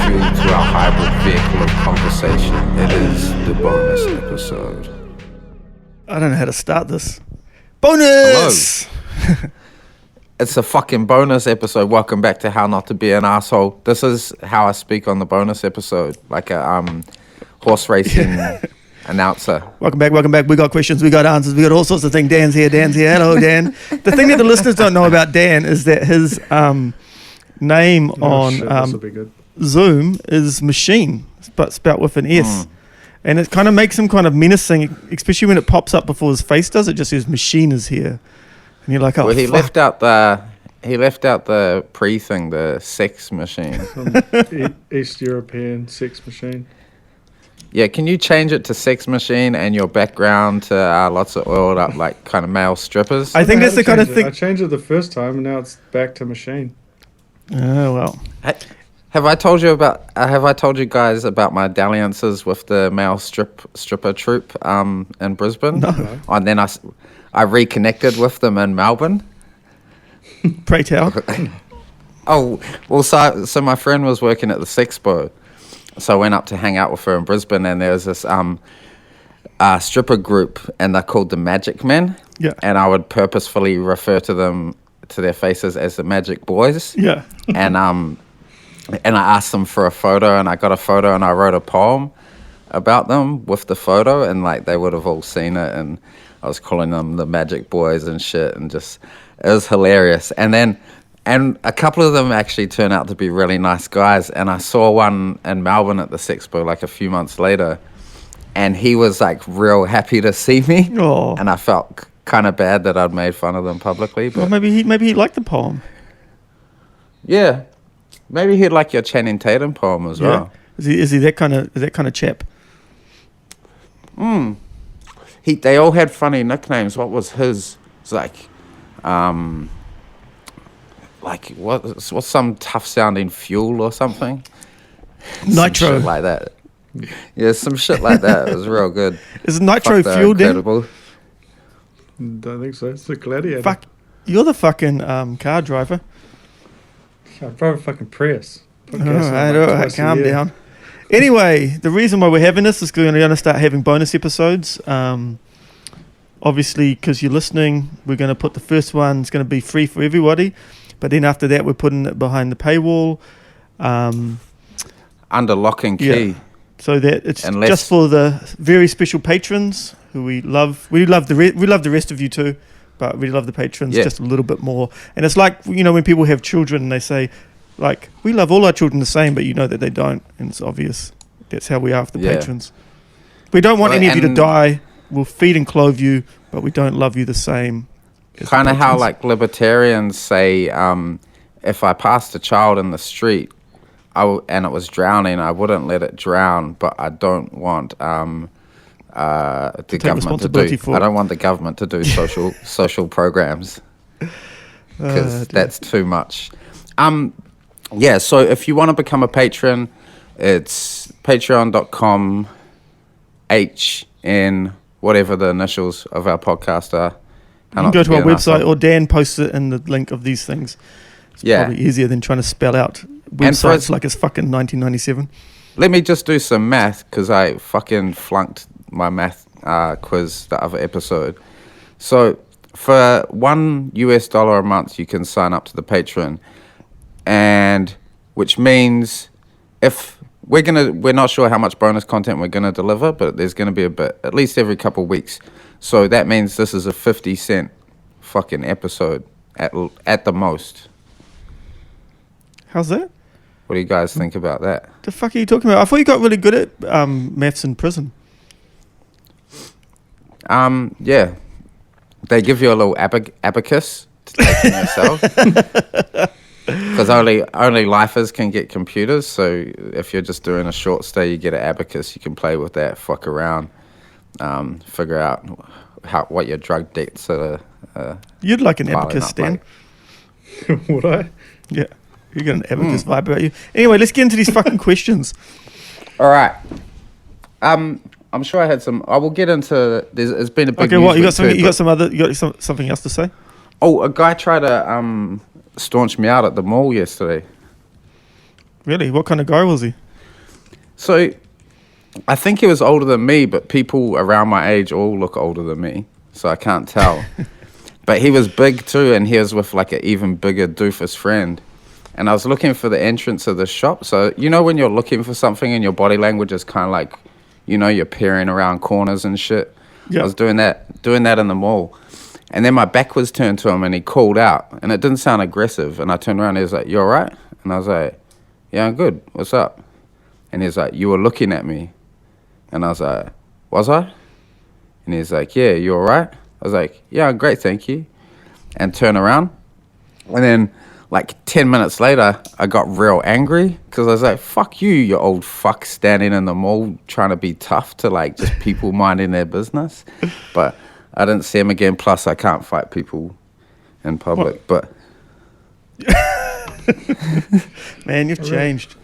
you to our hybrid vehicle of conversation. It is the bonus episode. I don't know how to start this. Bonus! Hello. It's a fucking bonus episode. Welcome back to How Not to Be an Asshole. This is how I speak on the bonus episode, like a horse racing announcer. Welcome back. We got questions, we got answers, we got all sorts of things. Dan's here. Hello, Dan. The thing that the listeners don't know about Dan is that his name on Zoom is Machine, but spelt with an S. And it kind of makes him kind of menacing, especially when it pops up before his face does. It just says Machine is here. And you're like, oh, well, he fuck. left out the pre thing, the sex machine. East European sex machine. Yeah, can you change it to sex machine and your background to lots of oiled up, like kind of male strippers? I think that's the kind of thing. I changed it the first time, and now it's back to machine. Oh well. Have I told you guys about my dalliances with the male stripper troupe in Brisbane? No. And then I reconnected with them in Melbourne. Pray tell. Oh, well, so my friend was working at the Sexpo, so I went up to hang out with her in Brisbane, and there was this stripper group, and they're called the Magic Men. Yeah. And I would purposefully refer to their faces as the Magic Boys. Yeah. And I asked them for a photo, and I got a photo, and I wrote a poem about them with the photo, and like they would have all seen it, and I was calling them the Magic Boys and shit, and just it was hilarious. And a couple of them actually turned out to be really nice guys, and I saw one in Melbourne at the Sexpo like a few months later, and he was like real happy to see me. Oh. And I felt kind of bad that I'd made fun of them publicly. But Well, maybe he liked the poem. yeah, maybe he'd like your Channing Tatum poem as well. Is he that kind of chap? They all had funny nicknames. What was his? It's like what's some tough sounding fuel or something? Nitro. Some shit like that. Yeah, some shit like that. It was real good. Is Nitro Fuck, fuel, Dan? incredible. Don't think so. It's the Gladiator. Fuck, you're the fucking car driver. I drive a fucking Prius. All right, calm down. Anyway, the reason why we're having this is because we're going to start having bonus episodes. Obviously, because you're listening, we're going to put the first one. It's going to be free for everybody. But then after that, we're putting it behind the paywall. Under lock and key. Yeah. So that it's just for the very special patrons who we love. We love the rest of you too, but we love the patrons just a little bit more. And it's like, when people have children and they say, like, we love all our children the same, but you know that they don't, and it's obvious. That's how we are for the patrons. We don't want any of you to die. We'll feed and clothe you, but we don't love you the same. Kind of how like libertarians say, if I passed a child in the street and it was drowning, I wouldn't let it drown, but I don't want the government to do. I don't want the government to do social programs because that's too much. Yeah, so if you want to become a patron, it's patreon.com HN, whatever the initials of our podcast are. You can go to our website, or Dan posts it in the link of these things. It's probably easier than trying to spell out websites like it's fucking 1997. Let me just do some math, because I fucking flunked my math quiz the other episode. So for $1 a month, you can sign up to the Patreon. And which means if we're not sure how much bonus content we're gonna deliver, but there's gonna be a bit at least every couple of weeks. So that means this is a 50-cent fucking episode at the most. How's that? What do you guys think about that? The fuck are you talking about? I thought you got really good at maths in prison. Yeah, they give you a little abacus to take in yourself. Because only lifers can get computers, so if you're just doing a short stay, you get an abacus. You can play with that, fuck around, figure out what your drug debts are. You'd like an abacus, Dan. Like. Would I? Yeah, you got an abacus vibe about you. Anyway, let's get into these fucking questions. All right. I'm sure I had some. I will get into. It's been a big. Okay, what you got? Something else to say? Oh, a guy tried to staunch me out at the mall yesterday. Really? What kind of guy was he? So, I think he was older than me, but people around my age all look older than me, so I can't tell. But he was big too, and he was with like an even bigger doofus friend. And I was looking for the entrance of the shop. So, you know when you're looking for something and your body language is kind of like, you know, you're peering around corners and shit? Yeah. I was doing that in the mall. And then my back was turned to him and he called out. And it didn't sound aggressive. And I turned around and he was like, "You all right?" And I was like, "Yeah, I'm good. What's up?" And he's like, "You were looking at me." And I was like, "Was I?" And he's like, "Yeah, you all right?" I was like, "Yeah, I'm great, thank you." And turn around. And then like 10 minutes later, I got real angry because I was like, "Fuck you, you old fuck standing in the mall trying to be tough to like just people minding their business." But I didn't see him again. Plus, I can't fight people in public. What? But man, you've changed.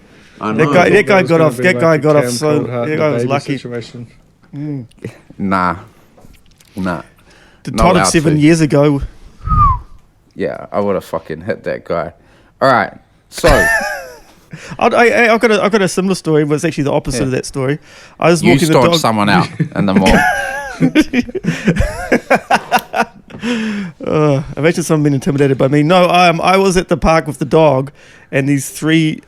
I know. That guy got off. That guy got off. So that guy was lucky. Situation. Nah. The Todd of 7 years ago. Yeah, I would have fucking hit that guy. All right, so I got a similar story, but it's actually the opposite of that story. I was walking the dog. You someone out in the mall. Imagine someone being intimidated by me. No, I was at the park with the dog, and these three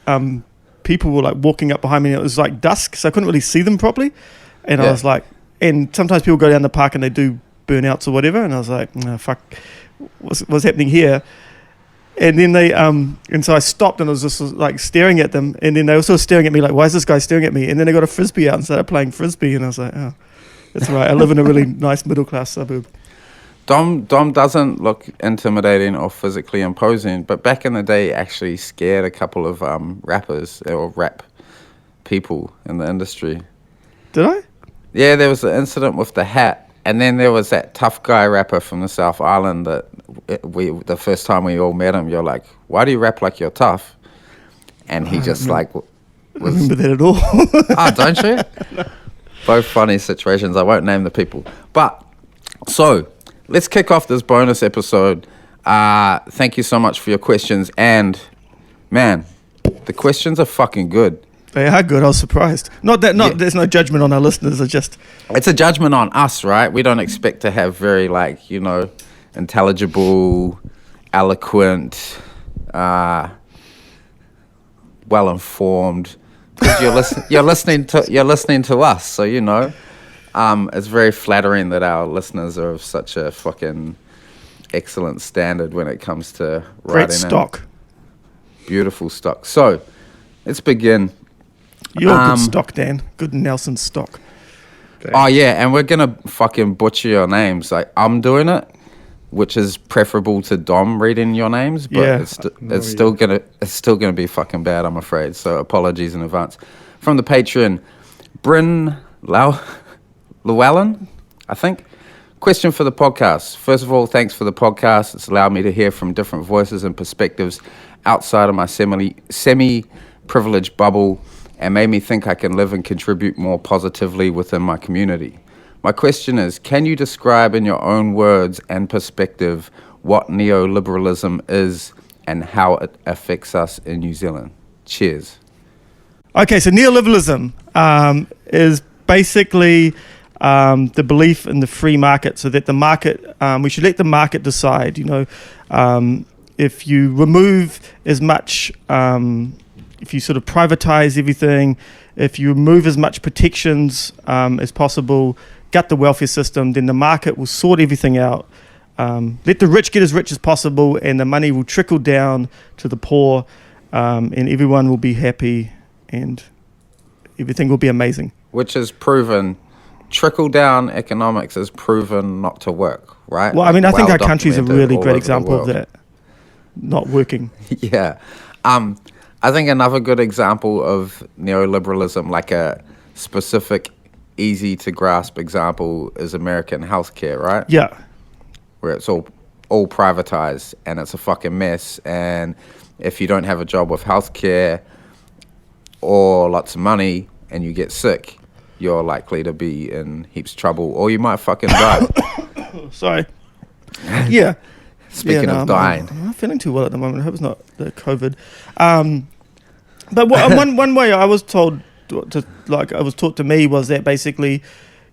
people were like walking up behind me. And it was like dusk, so I couldn't really see them properly. And I was like, and sometimes people go down the park and they do burnouts or whatever. And I was like, "No, fuck, what's happening here?" And then they and so I stopped and I was just like staring at them. And then they were sort of staring at me like, "Why is this guy staring at me?" And then they got a frisbee out and started playing frisbee. And I was like, "Oh, that's right. I live in a really nice middle class suburb." Dom doesn't look intimidating or physically imposing, but back in the day, actually scared a couple of rappers or rap people in the industry. Did I? Yeah, there was an incident with the hat, and then there was that tough guy rapper from the South Island that the first time we all met him, you're like, "Why do you rap like you're tough?" And he just like was. I remember that at all. Oh, don't you? No. Both funny situations. I won't name the people, but so. Let's kick off this bonus episode. Thank you so much for your questions. And, man, the questions are fucking good. They are good. I was surprised. There's no judgment on our listeners. It's a judgment on us, right? We don't expect to have very, like, you know, intelligible, eloquent, well-informed. Because you're listening to us, so you know. It's very flattering that our listeners are of such a fucking excellent standard when it comes to writing. Great stock. Beautiful stock. So, let's begin. You're good stock, Dan. Good Nelson stock. Thanks. Oh, yeah, and we're going to fucking butcher your names. Like, I'm doing it, which is preferable to Dom reading your names, but it's still gonna be fucking bad, I'm afraid. So, apologies in advance. From the Patreon, Bryn Llewellyn, I think. Question for the podcast. First of all, thanks for the podcast. It's allowed me to hear from different voices and perspectives outside of my semi-privileged bubble and made me think I can live and contribute more positively within my community. My question is, can you describe in your own words and perspective what neoliberalism is and how it affects us in New Zealand? Cheers. Okay, so neoliberalism is basically the belief in the free market, so that the market, we should let the market decide. You know, if you remove as much, if you sort of privatize everything, if you remove as much protections as possible, gut the welfare system, then the market will sort everything out. Let the rich get as rich as possible, and the money will trickle down to the poor, and everyone will be happy, and everything will be amazing. Which is proven. Trickle-down economics is proven not to work, right? Well, I mean, I think our country's a really great example of that not working. Yeah. I think another good example of neoliberalism, like a specific, easy-to-grasp example, is American healthcare, right? Yeah. Where it's all privatized, and it's a fucking mess, and if you don't have a job with healthcare or lots of money and you get sick, you're likely to be in heaps of trouble, or you might fucking die. Sorry. Yeah. Speaking of dying. I'm not feeling too well at the moment. I hope it's not the COVID. But one way I was told I was taught to me was that basically,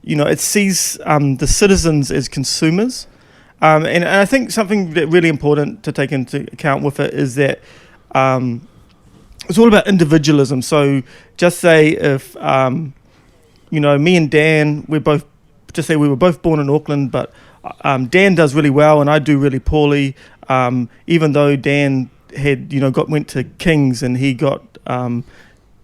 it sees the citizens as consumers, and I think something that really important to take into account with it is that it's all about individualism. So just say if me and Dan, we were both born in Auckland, but Dan does really well and I do really poorly. Even though Dan had went to King's and he got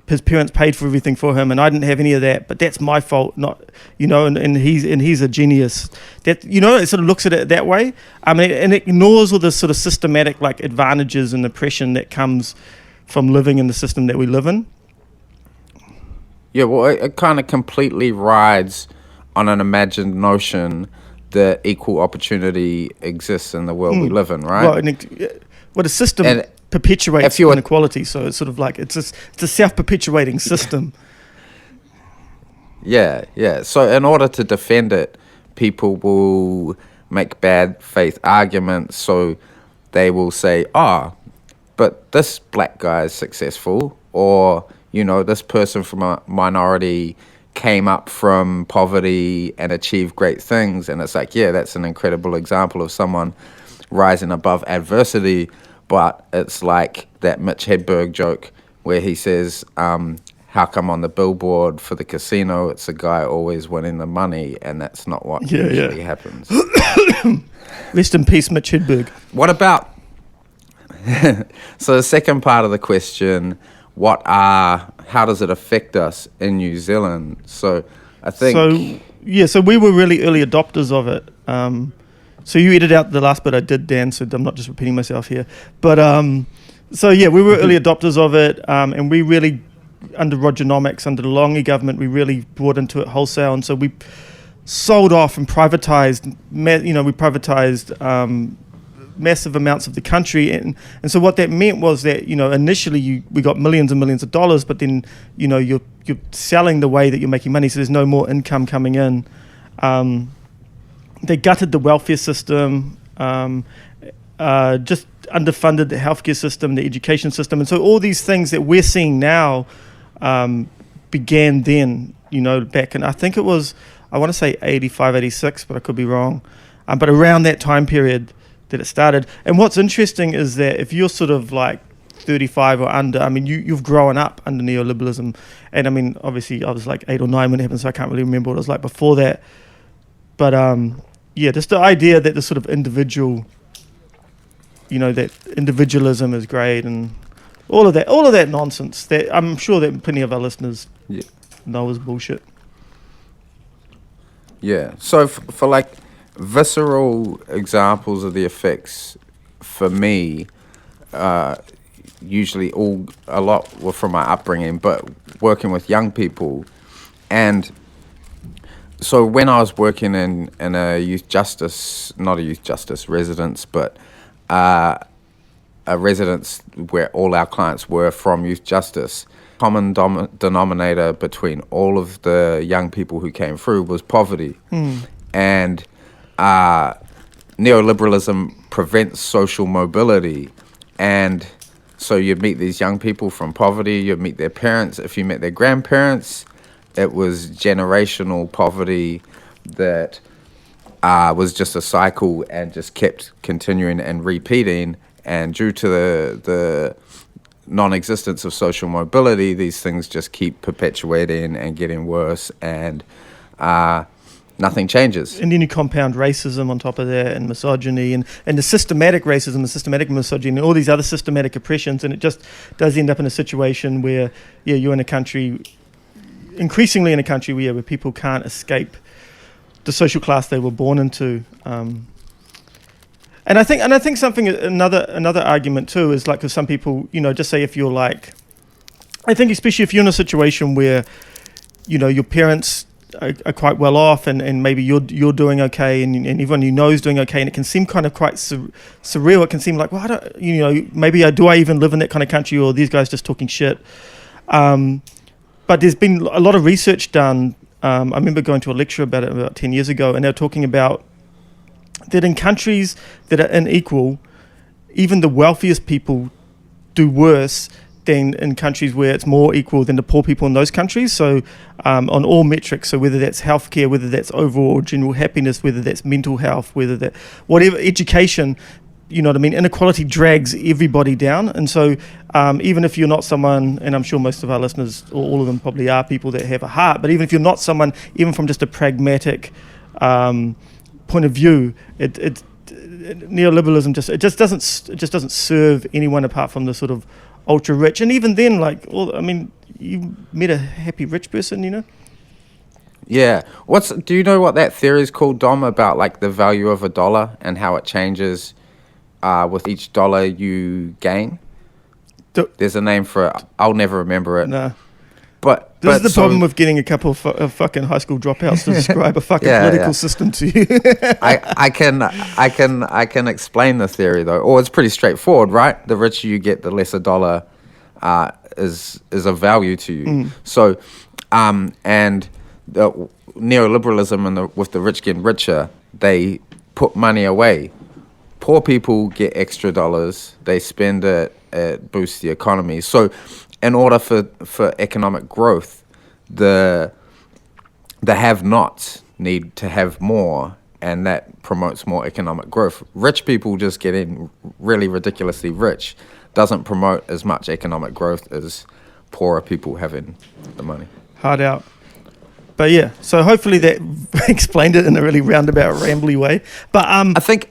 his parents paid for everything for him, and I didn't have any of that, but that's my fault, not and he's a genius. That it sort of looks at it that way, and it ignores all the sort of systematic like advantages and oppression that comes from living in the system that we live in. Yeah, well, it kind of completely rides on an imagined notion that equal opportunity exists in the world we live in, right? Well, the system perpetuates inequality, so it's sort of like it's a self-perpetuating system. Yeah. So in order to defend it, people will make bad faith arguments. So they will say, but this black guy is successful, or this person from a minority came up from poverty and achieved great things. And it's like, yeah, that's an incredible example of someone rising above adversity. But it's like that Mitch Hedberg joke where he says, how come on the billboard for the casino it's a guy always winning the money, and that's not what usually happens. Rest in peace, Mitch Hedberg. What about... So the second part of the question, how does it affect us in New Zealand? So I think... So we were really early adopters of it. So you edited out the last bit I did, Dan, so I'm not just repeating myself here. But we were early adopters of it, and we really, under Rogernomics, under the Longi government, we really brought into it wholesale, and so we sold off and privatized, massive amounts of the country, and so what that meant was that initially we got millions and millions of dollars, but then you're selling the way that you're making money, so there's no more income coming in. They gutted the welfare system, just underfunded the healthcare system, the education system, and so all these things that we're seeing now began then, back in, I think it was, I want to say 85, 86, but I could be wrong, but around that time period that it started. And what's interesting is that if you're sort of like 35 or under, I mean, you've grown up under neoliberalism, and I mean, obviously I was like 8 or 9 when it happened, so I can't really remember what it was like before that. But just the idea that the sort of individual, that individualism is great, and all of that nonsense that I'm sure that plenty of our listeners know is bullshit. Yeah. So for like visceral examples of the effects, for me, usually a lot were from my upbringing, but working with young people. And so when I was working in a youth justice, not a youth justice residence, but a residence where all our clients were from youth justice, common denominator between all of the young people who came through was poverty. And neoliberalism prevents social mobility, and so you'd meet these young people from poverty, you'd meet their parents. If you met their grandparents, it was generational poverty that was just a cycle and just kept continuing and repeating. And due to the non-existence of social mobility, these things just keep perpetuating and getting worse, and nothing changes. And then you compound racism on top of that, and misogyny, and the systematic racism, and systematic misogyny, and all these other systematic oppressions, and it just does end up in a situation where, you're in a country, increasingly in a country where people can't escape the social class they were born into. And I think another argument too is like, because some people, just say if you're like, I think especially if you're in a situation where, your parents are quite well off, and maybe you're doing okay, and everyone you know is doing okay, and it can seem kind of quite surreal. It can seem like, well, I don't, maybe do I even live in that kind of country, or these guys just talking shit? But there's been a lot of research done. I remember going to a lecture about it about 10 years ago, and they were talking about that in countries that are unequal, even the wealthiest people do worse than in countries where it's more equal than the poor people in those countries. So on all metrics, so whether that's healthcare, whether that's overall general happiness, whether that's mental health, whatever, education, you know what I mean? Inequality drags everybody down. And so even if you're not someone, and I'm sure most of our listeners, or all of them probably are people that have a heart, but even if you're not someone, even from just a pragmatic point of view, neoliberalism just doesn't serve anyone apart from the sort of ultra rich. And even then, you met a happy rich person, you know? Yeah. Do you know what that theory is called, Dom, about like the value of a dollar and how it changes with each dollar you gain? There's a name for it. I'll never remember it. No. But this is the problem with getting a couple of fucking high school dropouts to describe a fucking political system to you. I can explain the theory though, or it's pretty straightforward, right? The richer you get, the less a dollar is of value to you. So, and the neoliberalism and with the rich getting richer, they put money away. Poor people get extra dollars. They spend it. It boosts the economy. So, in order for economic growth, the have-nots need to have more, and that promotes more economic growth. Rich people just getting really ridiculously rich doesn't promote as much economic growth as poorer people having the money. Hard out. But yeah, so hopefully that explained it in a really roundabout, rambly way. But I think.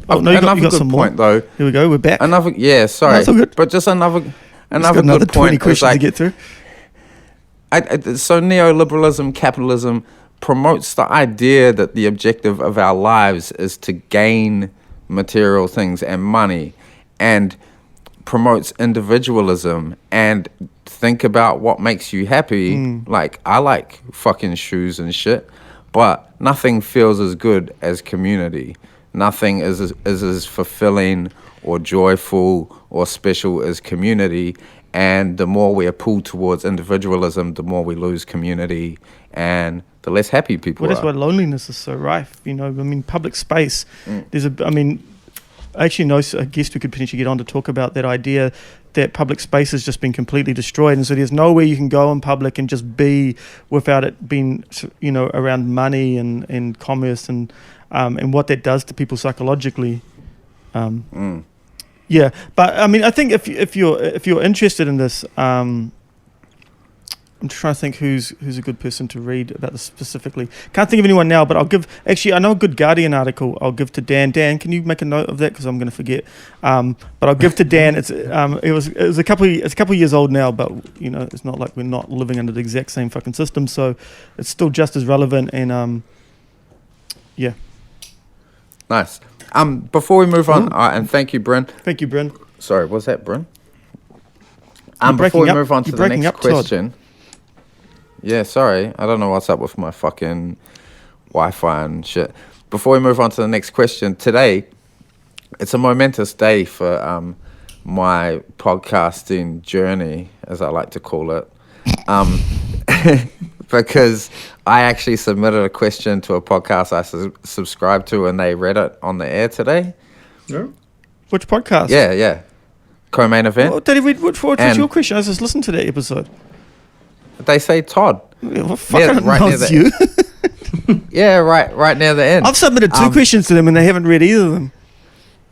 Oh, no, you got some point more. Though. Here we go. We're back. Sorry, that's all good. But just another good 20 point questions to get through. So neoliberalism, capitalism promotes the idea that the objective of our lives is to gain material things and money, and promotes individualism and think about what makes you happy. Like, I like fucking shoes and shit, but nothing feels as good as community. Nothing is as fulfilling or joyful or special as community. And the more we are pulled towards individualism, the more we lose community and the less happy people are. Well, that's why loneliness is so rife. You know, I mean, public space. I actually know a guest we could potentially get on to talk about that idea that public space has just been completely destroyed. And so there's nowhere you can go in public and just be without it being, you know, around money and commerce and what that does to people psychologically. Yeah, but I mean, I think if you're interested in this, I'm just trying to think who's a good person to read about this specifically. Can't think of anyone now, but I know a good Guardian article I'll give to Dan. Dan, can you make a note of that, because I'm going to forget. But I'll give to Dan. It was a couple of years old now, but you know, it's not like we're not living under the exact same fucking system, so it's still just as relevant. And yeah. Nice. Before we move on, and thank you, Bryn. Thank you, Bryn. Sorry, was that Bryn? Before we move on to the next question. Todd. Yeah, sorry. I don't know what's up with my fucking Wi-Fi and shit. Before we move on to the next question, today, it's a momentous day for my podcasting journey, as I like to call it. Because I actually submitted a question to a podcast I subscribe to, and they read it on the air today. Yeah. Which podcast? Yeah. Co-main event. Well, did he read which was your question? I just listened to that episode. They say Todd. Yeah, well, fucking right near you. Yeah, right near the end. I've submitted 2 questions to them, and they haven't read either of them.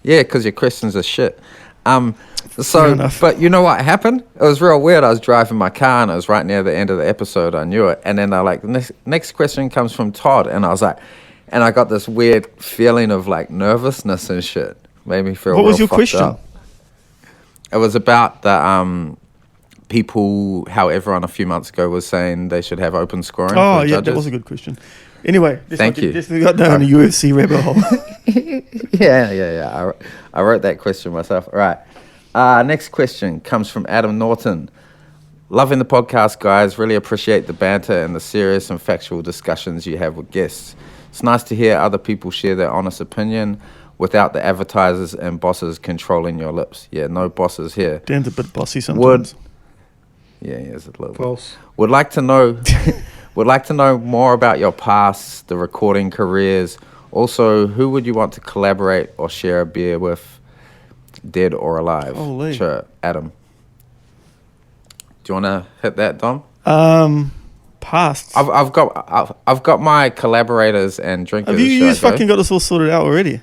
Yeah, because your questions are shit. But you know what happened? It was real weird. I was driving my car, and it was right near the end of the episode. I knew it. And then they're like, the next question comes from Todd. And I was like, and I got this weird feeling of like nervousness and shit. Made me feel What was your question? Up. It was about the people, how everyone a few months ago was saying they should have open scoring for judges. That was a good question. Anyway, thank you. We got down a UFC rabbit hole. Yeah. I wrote that question myself. All right. Next question comes from Adam Norton. Loving the podcast, guys. Really appreciate the banter and the serious and factual discussions you have with guests. It's nice to hear other people share their honest opinion without the advertisers and bosses controlling your lips. Yeah, no bosses here. Dan's a bit bossy sometimes. Yeah, it's a little False. Would like to know more about your past, the recording careers. Also, who would you want to collaborate or share a beer with, dead or alive? Holy. Sure, Adam. Do you want to hit that, Dom? Past. I've got my collaborators and drinkers. Have you just fucking got this all sorted out already?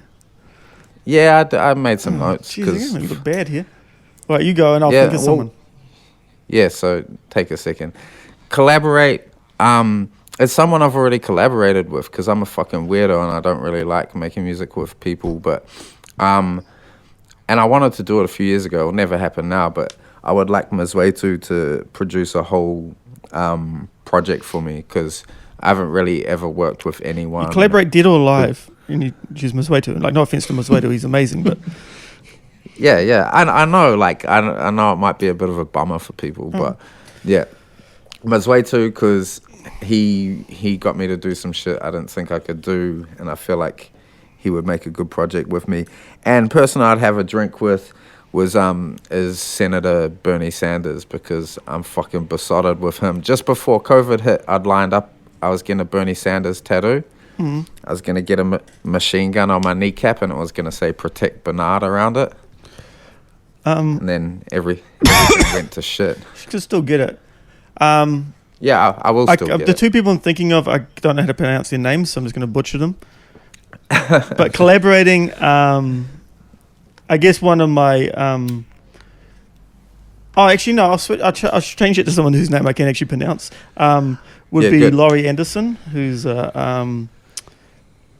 Yeah, I made some notes. Jeez, you look bad here. Right, you go and I'll think of someone. Yeah, so take a second. Collaborate. It's someone I've already collaborated with because I'm a fucking weirdo and I don't really like making music with people. But, and I wanted to do it a few years ago. It'll never happen now, but I would like Mzwetu to produce a whole project for me because I haven't really ever worked with anyone. You collaborate dead or alive and you choose Mzwetu. Like, no offense to Mzwetu, he's amazing, but... Yeah. I know, like, I know it might be a bit of a bummer for people, but yeah. Mzwetu, because he got me to do some shit I didn't think I could do, and I feel like he would make a good project with me. And person I'd have a drink with is Senator Bernie Sanders, because I'm fucking besotted with him. Just before COVID hit, I'd lined up, I was getting a Bernie Sanders tattoo. I was going to get a machine gun on my kneecap, and it was going to say Protect Bernard around it. And then everything went to shit. You can still get it. Yeah, I will still get it. The two people I'm thinking of, I don't know how to pronounce their names, so I'm just going to butcher them. But collaborating, I guess one of my... actually, no, I'll change it to someone whose name I can actually pronounce. Would be good. Laurie Anderson, who's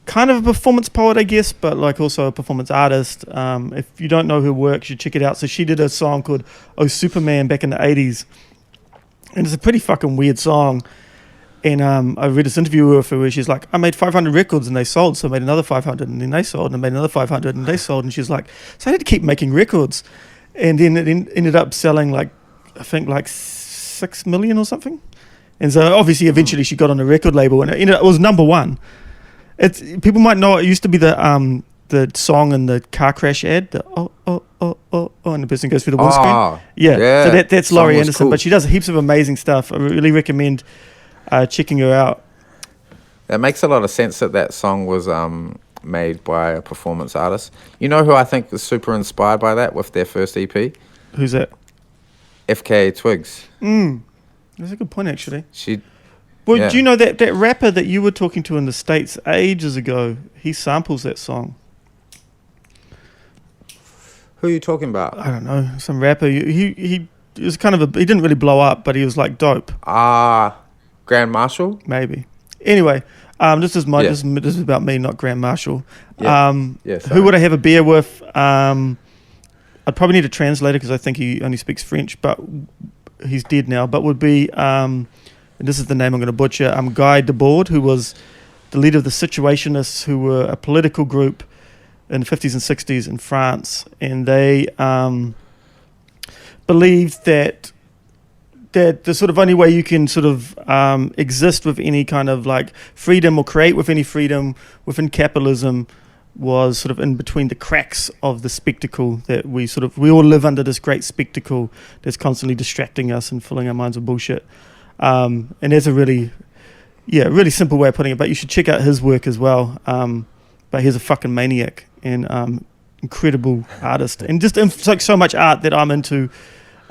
kind of a performance poet, I guess, but like also a performance artist. If you don't know her work, you should check it out. So she did a song called Oh Superman back in the 80s. And it's a pretty fucking weird song. And I read this interview with her where she's like, I made 500 records and they sold, so I made another 500 and then they sold and I made another 500 and they sold. And she's like, so I had to keep making records. And then it ended up selling like, I think like 6 million or something. And so obviously eventually she got on a record label and it was number one. People might know it used to be the song in the car crash ad, the and the person goes through the windscreen. Yeah. So that's Laurie Anderson, cool. But she does heaps of amazing stuff. I really recommend checking her out. It makes a lot of sense that song was made by a performance artist. You know who I think was super inspired by that with their first EP? Who's that? FKA Twigs. That's a good point, actually. Do you know that rapper that you were talking to in the States ages ago? He samples that song. Who are you talking about? I don't know. Some rapper. He was kind of he didn't really blow up, but he was like dope. Grand Marshal? Maybe. Anyway, this is about me, not Grand Marshal. Who would I have a beer with? I'd probably need a translator because I think he only speaks French, but he's dead now. But would be, and this is the name I'm going to butcher, Guy Debord, who was the leader of the Situationists, who were a political group in the 50s and 60s in France. And they believed that the sort of only way you can sort of exist with any kind of like freedom or create with any freedom within capitalism was sort of in between the cracks of the spectacle that we all live under, this great spectacle that's constantly distracting us and filling our minds with bullshit. And there's a really simple way of putting it, but you should check out his work as well. But he's a fucking maniac and incredible artist, and just like so much art that I'm into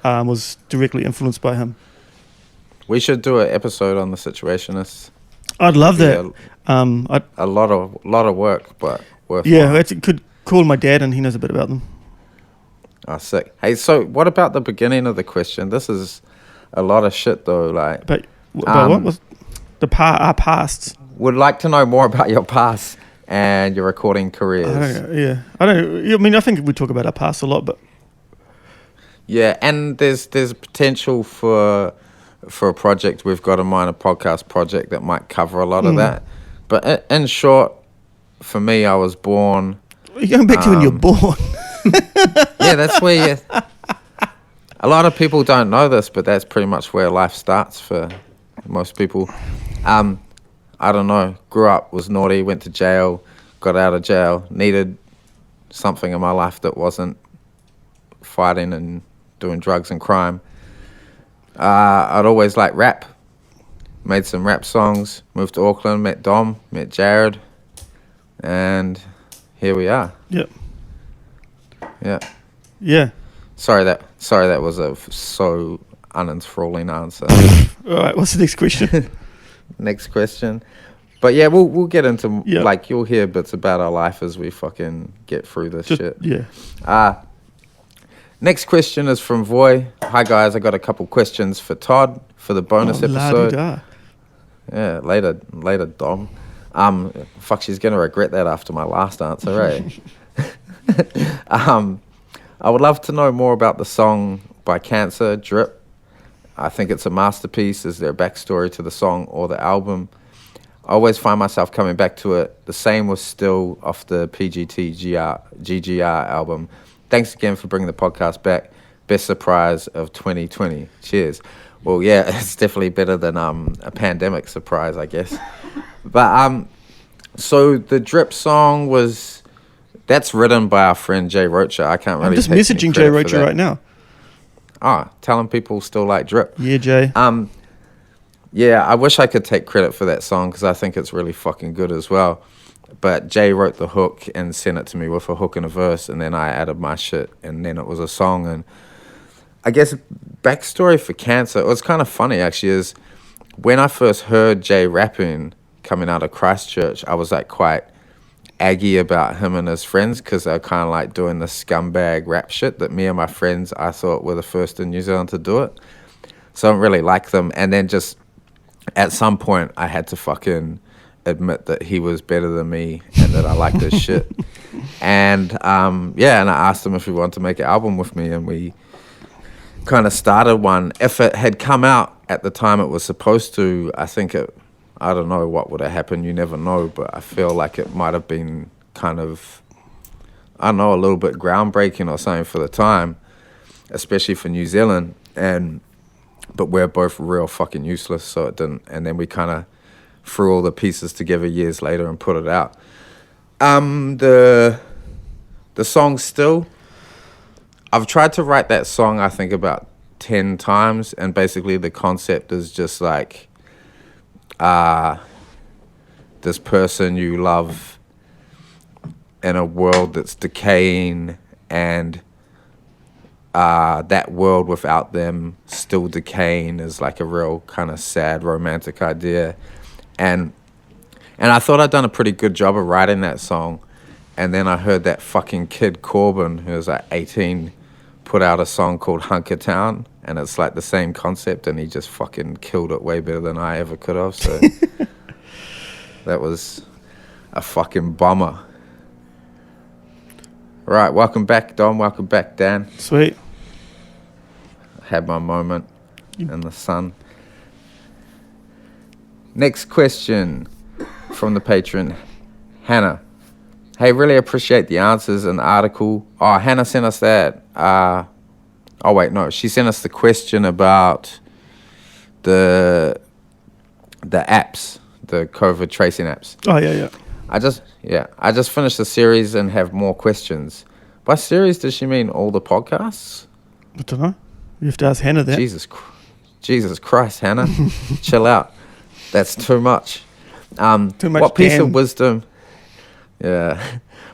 was directly influenced by him. We should do an episode on the Situationists. I'd love that. A lot of work, but worth. Yeah, I could call my dad, and he knows a bit about them. Oh, sick. Hey, so what about the beginning of the question? This is a lot of shit, though. Like, but what was our pasts? Would like to know more about your past and your recording careers. I think we talk about our past a lot, but yeah, and there's potential for a project we've got in mind, a podcast project that might cover a lot of that. But in short, for me, I was born. You're going back to when you're born. Yeah, that's where you. A lot of people don't know this, but that's pretty much where life starts for most people. I don't know. Grew up, was naughty, went to jail, got out of jail, needed something in my life that wasn't fighting and doing drugs and crime. I'd always liked rap. Made some rap songs, moved to Auckland, met Dom, met Jared, and here we are. Yep. Yeah. Yeah. Sorry that was so unenthralling answer. All right, what's the next question? Next question. But yeah, we'll get into, like, you'll hear bits about our life as we fucking get through this shit. Yeah. Next question is from Voy. Hi, guys. I got a couple questions for Todd for the bonus episode. La-di-da. Yeah, later, Dom. Fuck, she's going to regret that after my last answer, right? I would love to know more about the song by Cancer, Drip. I think it's a masterpiece. Is there a backstory to the song or the album? I always find myself coming back to it. The same was Still off the GGR album. Thanks again for bringing the podcast back. Best surprise of 2020. Cheers. Well, yeah, it's definitely better than a pandemic surprise, I guess. But so the Drip song that's written by our friend Jay Rocha. I can't really. I'm just messaging Jay Rocha right now. Telling people still like Drip. Yeah, Jay. Yeah, I wish I could take credit for that song because I think it's really fucking good as well. But Jay wrote the hook and sent it to me with a hook and a verse, and then I added my shit, and then it was a song. And I guess backstory for Cancer, it was kind of funny actually, is when I first heard Jay rapping coming out of Christchurch, I was like quite aggy about him and his friends because they're kind of like doing the scumbag rap shit that me and my friends I thought were the first in New Zealand to do it. So I don't really like them. And then just at some point, I had to fucking admit that he was better than me and that I liked his shit. And and I asked him if he wanted to make an album with me, and we kind of started one. If it had come out at the time it was supposed to, I don't know what would have happened. You never know, but I feel like it might have been kind of, I don't know, a little bit groundbreaking or something for the time, especially for New Zealand. But we're both real fucking useless, so it didn't. And then we kind of threw all the pieces together years later and put it out. The song Still, I've tried to write that song I think about 10 times, and basically the concept is just like this person you love in a world that's decaying, and that world without them still decaying is like a real kind of sad romantic idea. And I thought I'd done a pretty good job of writing that song. And then I heard that fucking kid Corbin, who was like 18, put out a song called Hunker Town. And it's like the same concept, and he just fucking killed it way better than I ever could have. So that was a fucking bummer. Right, welcome back, Dom. Welcome back, Dan. Sweet. Had my moment in the sun. Next question from the patron, Hannah. Hey, really appreciate the answers in the article. Oh, Hannah sent us that. She sent us the question about the apps, the COVID tracing apps. Oh, yeah. I just finished the series and have more questions. By series, does she mean all the podcasts? I don't know. You have to ask Hannah that. Jesus Christ, Hannah. Chill out. That's too much. Too much. What piece of wisdom? Yeah.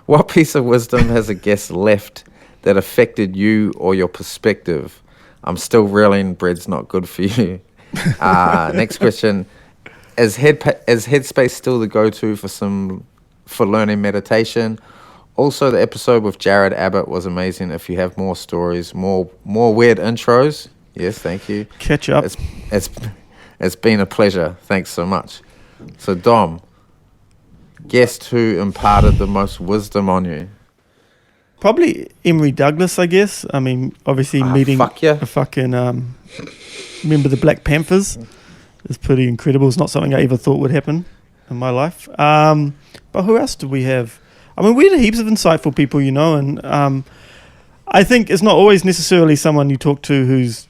What piece of wisdom has a guest left that affected you or your perspective? I'm still reeling. Bread's not good for you. Next question. Is Headspace still the go-to for learning meditation? Also, the episode with Jared Abbott was amazing. If you have more stories, more weird intros, yes, thank you. Catch up. It's been a pleasure. Thanks so much. So, Dom, guess who imparted the most wisdom on you? Probably Emery Douglas, I guess. I mean, obviously meeting fuck yeah. a fucking member of the Black Panthers is pretty incredible. It's not something I ever thought would happen in my life. But who else do we have? I mean, we had heaps of insightful people, and I think it's not always necessarily someone you talk to who's,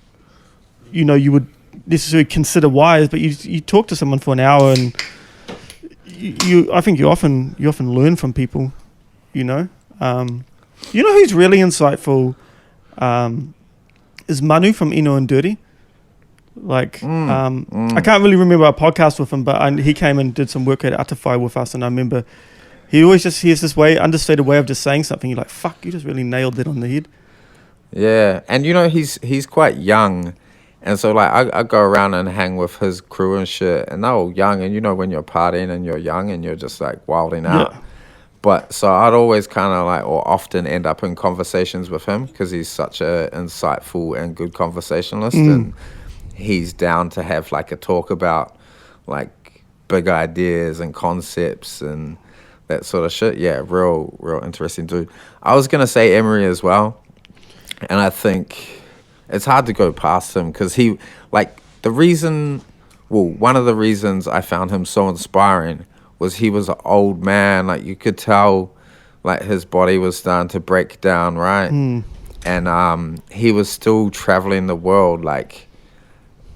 you would necessarily consider wise, but you talk to someone for an hour and I think you often learn from people, who's really insightful is Manu from E01 Dirty. I can't really remember our podcast with him, but he came and did some work at Atawhai with us, and I remember he always just has this understated way of just saying something. You're like, fuck, you just really nailed that on the head. Yeah, and he's quite young, And so like I go around and hang with his crew and shit, and they're all young, and when you're partying and you're young and you're just like wilding out. Yeah. But so I'd always kind of like, or often end up in conversations with him because he's such a insightful and good conversationalist, and he's down to have like a talk about like big ideas and concepts and that sort of shit. Yeah, real interesting dude. I was gonna say Emery as well, and I think it's hard to go past him because he, like, one of the reasons I found him so inspiring was he was an old man. Like, you could tell, like, his body was starting to break down, right? And he was still traveling the world, like,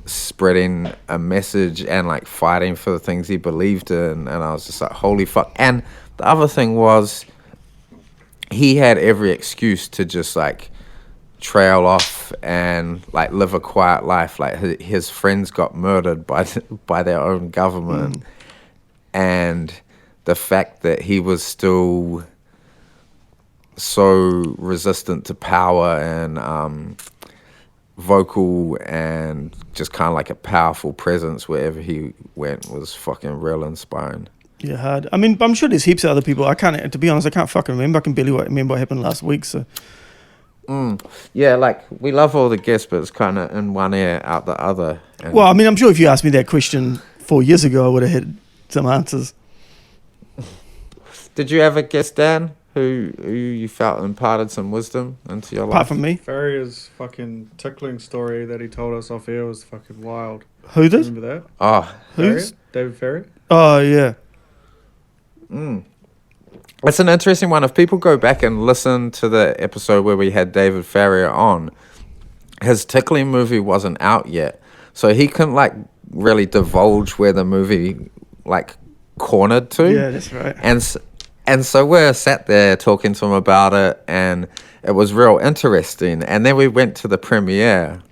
spreading a message and, like, fighting for the things he believed in. And I was just like, holy fuck. And the other thing was, he had every excuse to just, like, trail off and like live a quiet life. Like his friends got murdered by their own government, and the fact that he was still so resistant to power and vocal and just kind of like a powerful presence wherever he went was fucking real inspiring. Yeah, hard. I mean, I'm sure there's heaps of other people. To be honest, I can't fucking remember. I can barely remember what happened last week, so. Yeah, like, we love all the guests, but it's kind of in one ear, out the other. Well, I mean, I'm sure if you asked me that question 4 years ago, I would have had some answers. Did you have a guest, Dan, who you felt imparted some wisdom into your life? Apart from me? Farrier's fucking tickling story that he told us off air was fucking wild. Who did? Remember that? Oh. Who's? David Farrier? Oh, yeah. It's an interesting one. If people go back and listen to the episode where we had David Farrier on, his tickling movie wasn't out yet. So he couldn't, like, really divulge where the movie, like, cornered to. Yeah, that's right. And so we're sat there talking to him about it, and it was real interesting. And then we went to the premiere,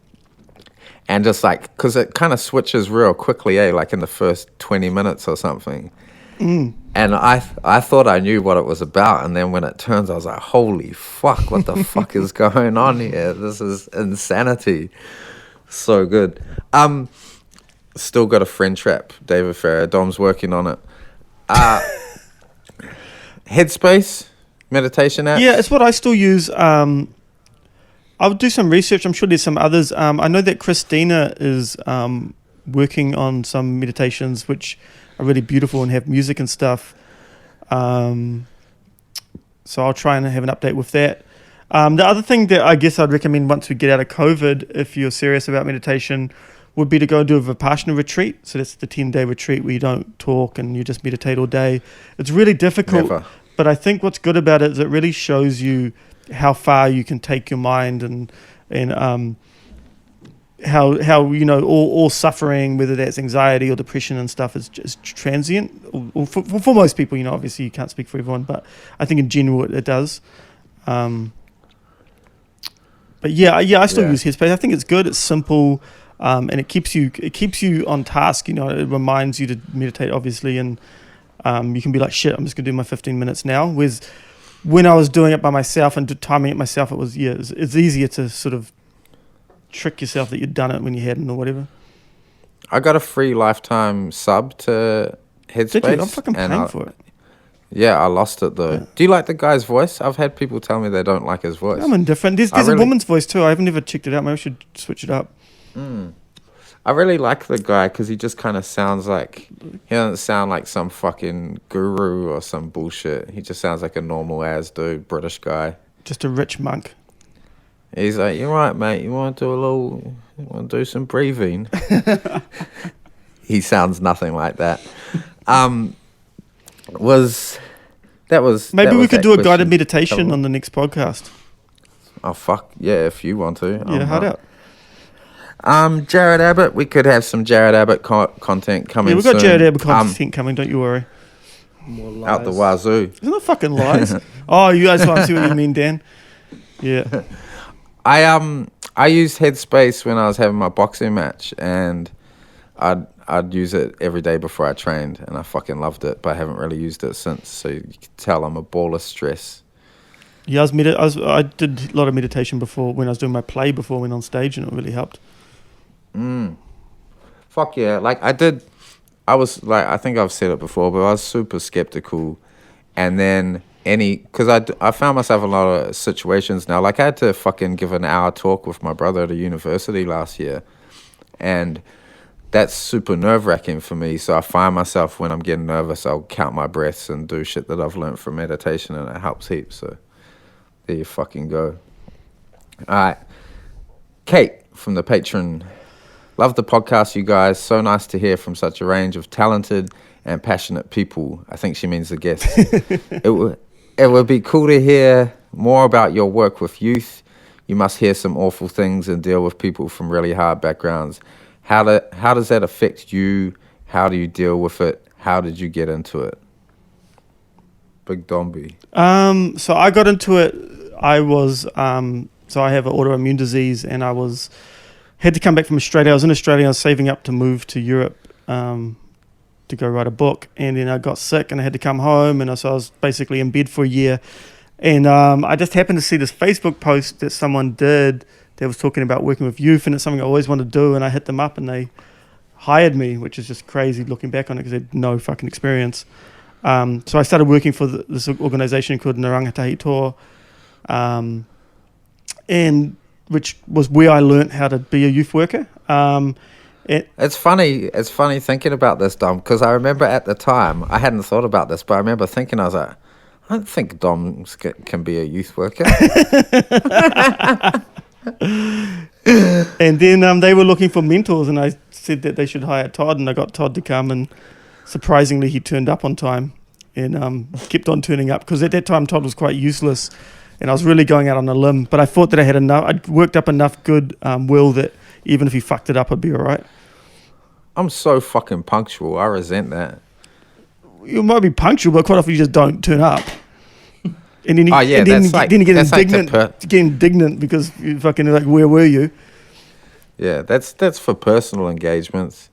and just, like, because it kind of switches real quickly, like in the first 20 minutes or something. And I thought I knew what it was about, and then when it turns, I was like, holy fuck, what the fuck is going on here? This is insanity. So good. Still got a friend trap, David Farrier. Dom's working on it. Headspace, meditation app. Yeah, it's what I still use. I'll do some research. I'm sure there's some others. I know that Christina is working on some meditations which are really beautiful and have music and stuff. So I'll try and have an update with that. The other thing that I guess I'd recommend once we get out of COVID, if you're serious about meditation, would be to go and do a Vipassana retreat. So that's the 10-day retreat where you don't talk and you just meditate all day. It's really difficult, but I think what's good about it is it really shows you how far you can take your mind and how all suffering, whether that's anxiety or depression and stuff, is just transient. Or for most people, obviously you can't speak for everyone, but I think in general it does. But yeah, I still use Headspace. I think it's good. It's simple, and it keeps you on task. It reminds you to meditate, obviously, and you can be like, shit, I'm just gonna do my 15 minutes now. Whereas when I was doing it by myself and timing it myself, it's easier to sort of trick yourself that you'd done it when you hadn't or whatever. I got a free lifetime sub to Headspace. Did you? I'm fucking paying for it. Yeah, I lost it though. Yeah. Do you like the guy's voice? I've had people tell me they don't like his voice. I'm indifferent. There's a woman's voice too. I haven't ever checked it out. Maybe I should switch it up. I really like the guy because he just kind of sounds like, he doesn't sound like some fucking guru or some bullshit. He just sounds like a normal ass dude, British guy. Just a rich monk. He's like, you're right, mate. You want to do some breathing? He sounds nothing like that. Maybe we could do a guided meditation on the next podcast. Oh fuck yeah! If you want to, yeah, hard out. Jared Abbott. We could have some Jared Abbott content coming. Yeah, we've got soon. Jared Abbott content coming. Don't you worry. More lies. Out the wazoo. Isn't that fucking lies? Oh, you guys want to see what you mean, Dan? Yeah. I used Headspace when I was having my boxing match, and I'd use it every day before I trained, and I fucking loved it, but I haven't really used it since. So you can tell I'm a ball of stress. Yeah, I did a lot of meditation before when I was doing my play before I went on stage, and it really helped. Fuck yeah. Like I was like, I think I've said it before, but I was super skeptical. And then because I found myself in a lot of situations now. Like I had to fucking give an hour talk with my brother at a university last year. And that's super nerve-wracking for me. So I find myself when I'm getting nervous, I'll count my breaths and do shit that I've learned from meditation, and it helps heaps. So there you fucking go. All right. Kate from the Patreon. Love the podcast, you guys. So nice to hear from such a range of talented and passionate people. I think she means the guests. It would be cool to hear more about your work with youth. You must hear some awful things and deal with people from really hard backgrounds. How does that affect you? How do you deal with it? How did you get into it? Big Domby. So I got into it. I was so I have an autoimmune disease, and had to come back from Australia. I was in Australia. I was saving up to move to Europe to go write a book, and then I got sick and I had to come home, and so I was basically in bed for a year. And I just happened to see this Facebook post that someone did that was talking about working with youth, and it's something I always wanted to do, and I hit them up and they hired me, which is just crazy looking back on it because I had no fucking experience. So I started working for this organisation called Narangatahi Toa, and which was where I learnt how to be a youth worker. It's funny thinking about this, Dom, because I remember at the time, I hadn't thought about this, but I remember thinking, I was like, I don't think Dom can be a youth worker. And then they were looking for mentors, and I said that they should hire Todd, and I got Todd to come, and surprisingly he turned up on time and kept on turning up, because at that time Todd was quite useless and I was really going out on a limb, but I thought that I had enough, I'd worked up enough good will that even if he fucked it up I'd be alright. I'm so fucking punctual. I resent that. You might be punctual, but quite often you just don't turn up. And then you, you get indignant because you fucking like, where were you? Yeah, that's for personal engagements,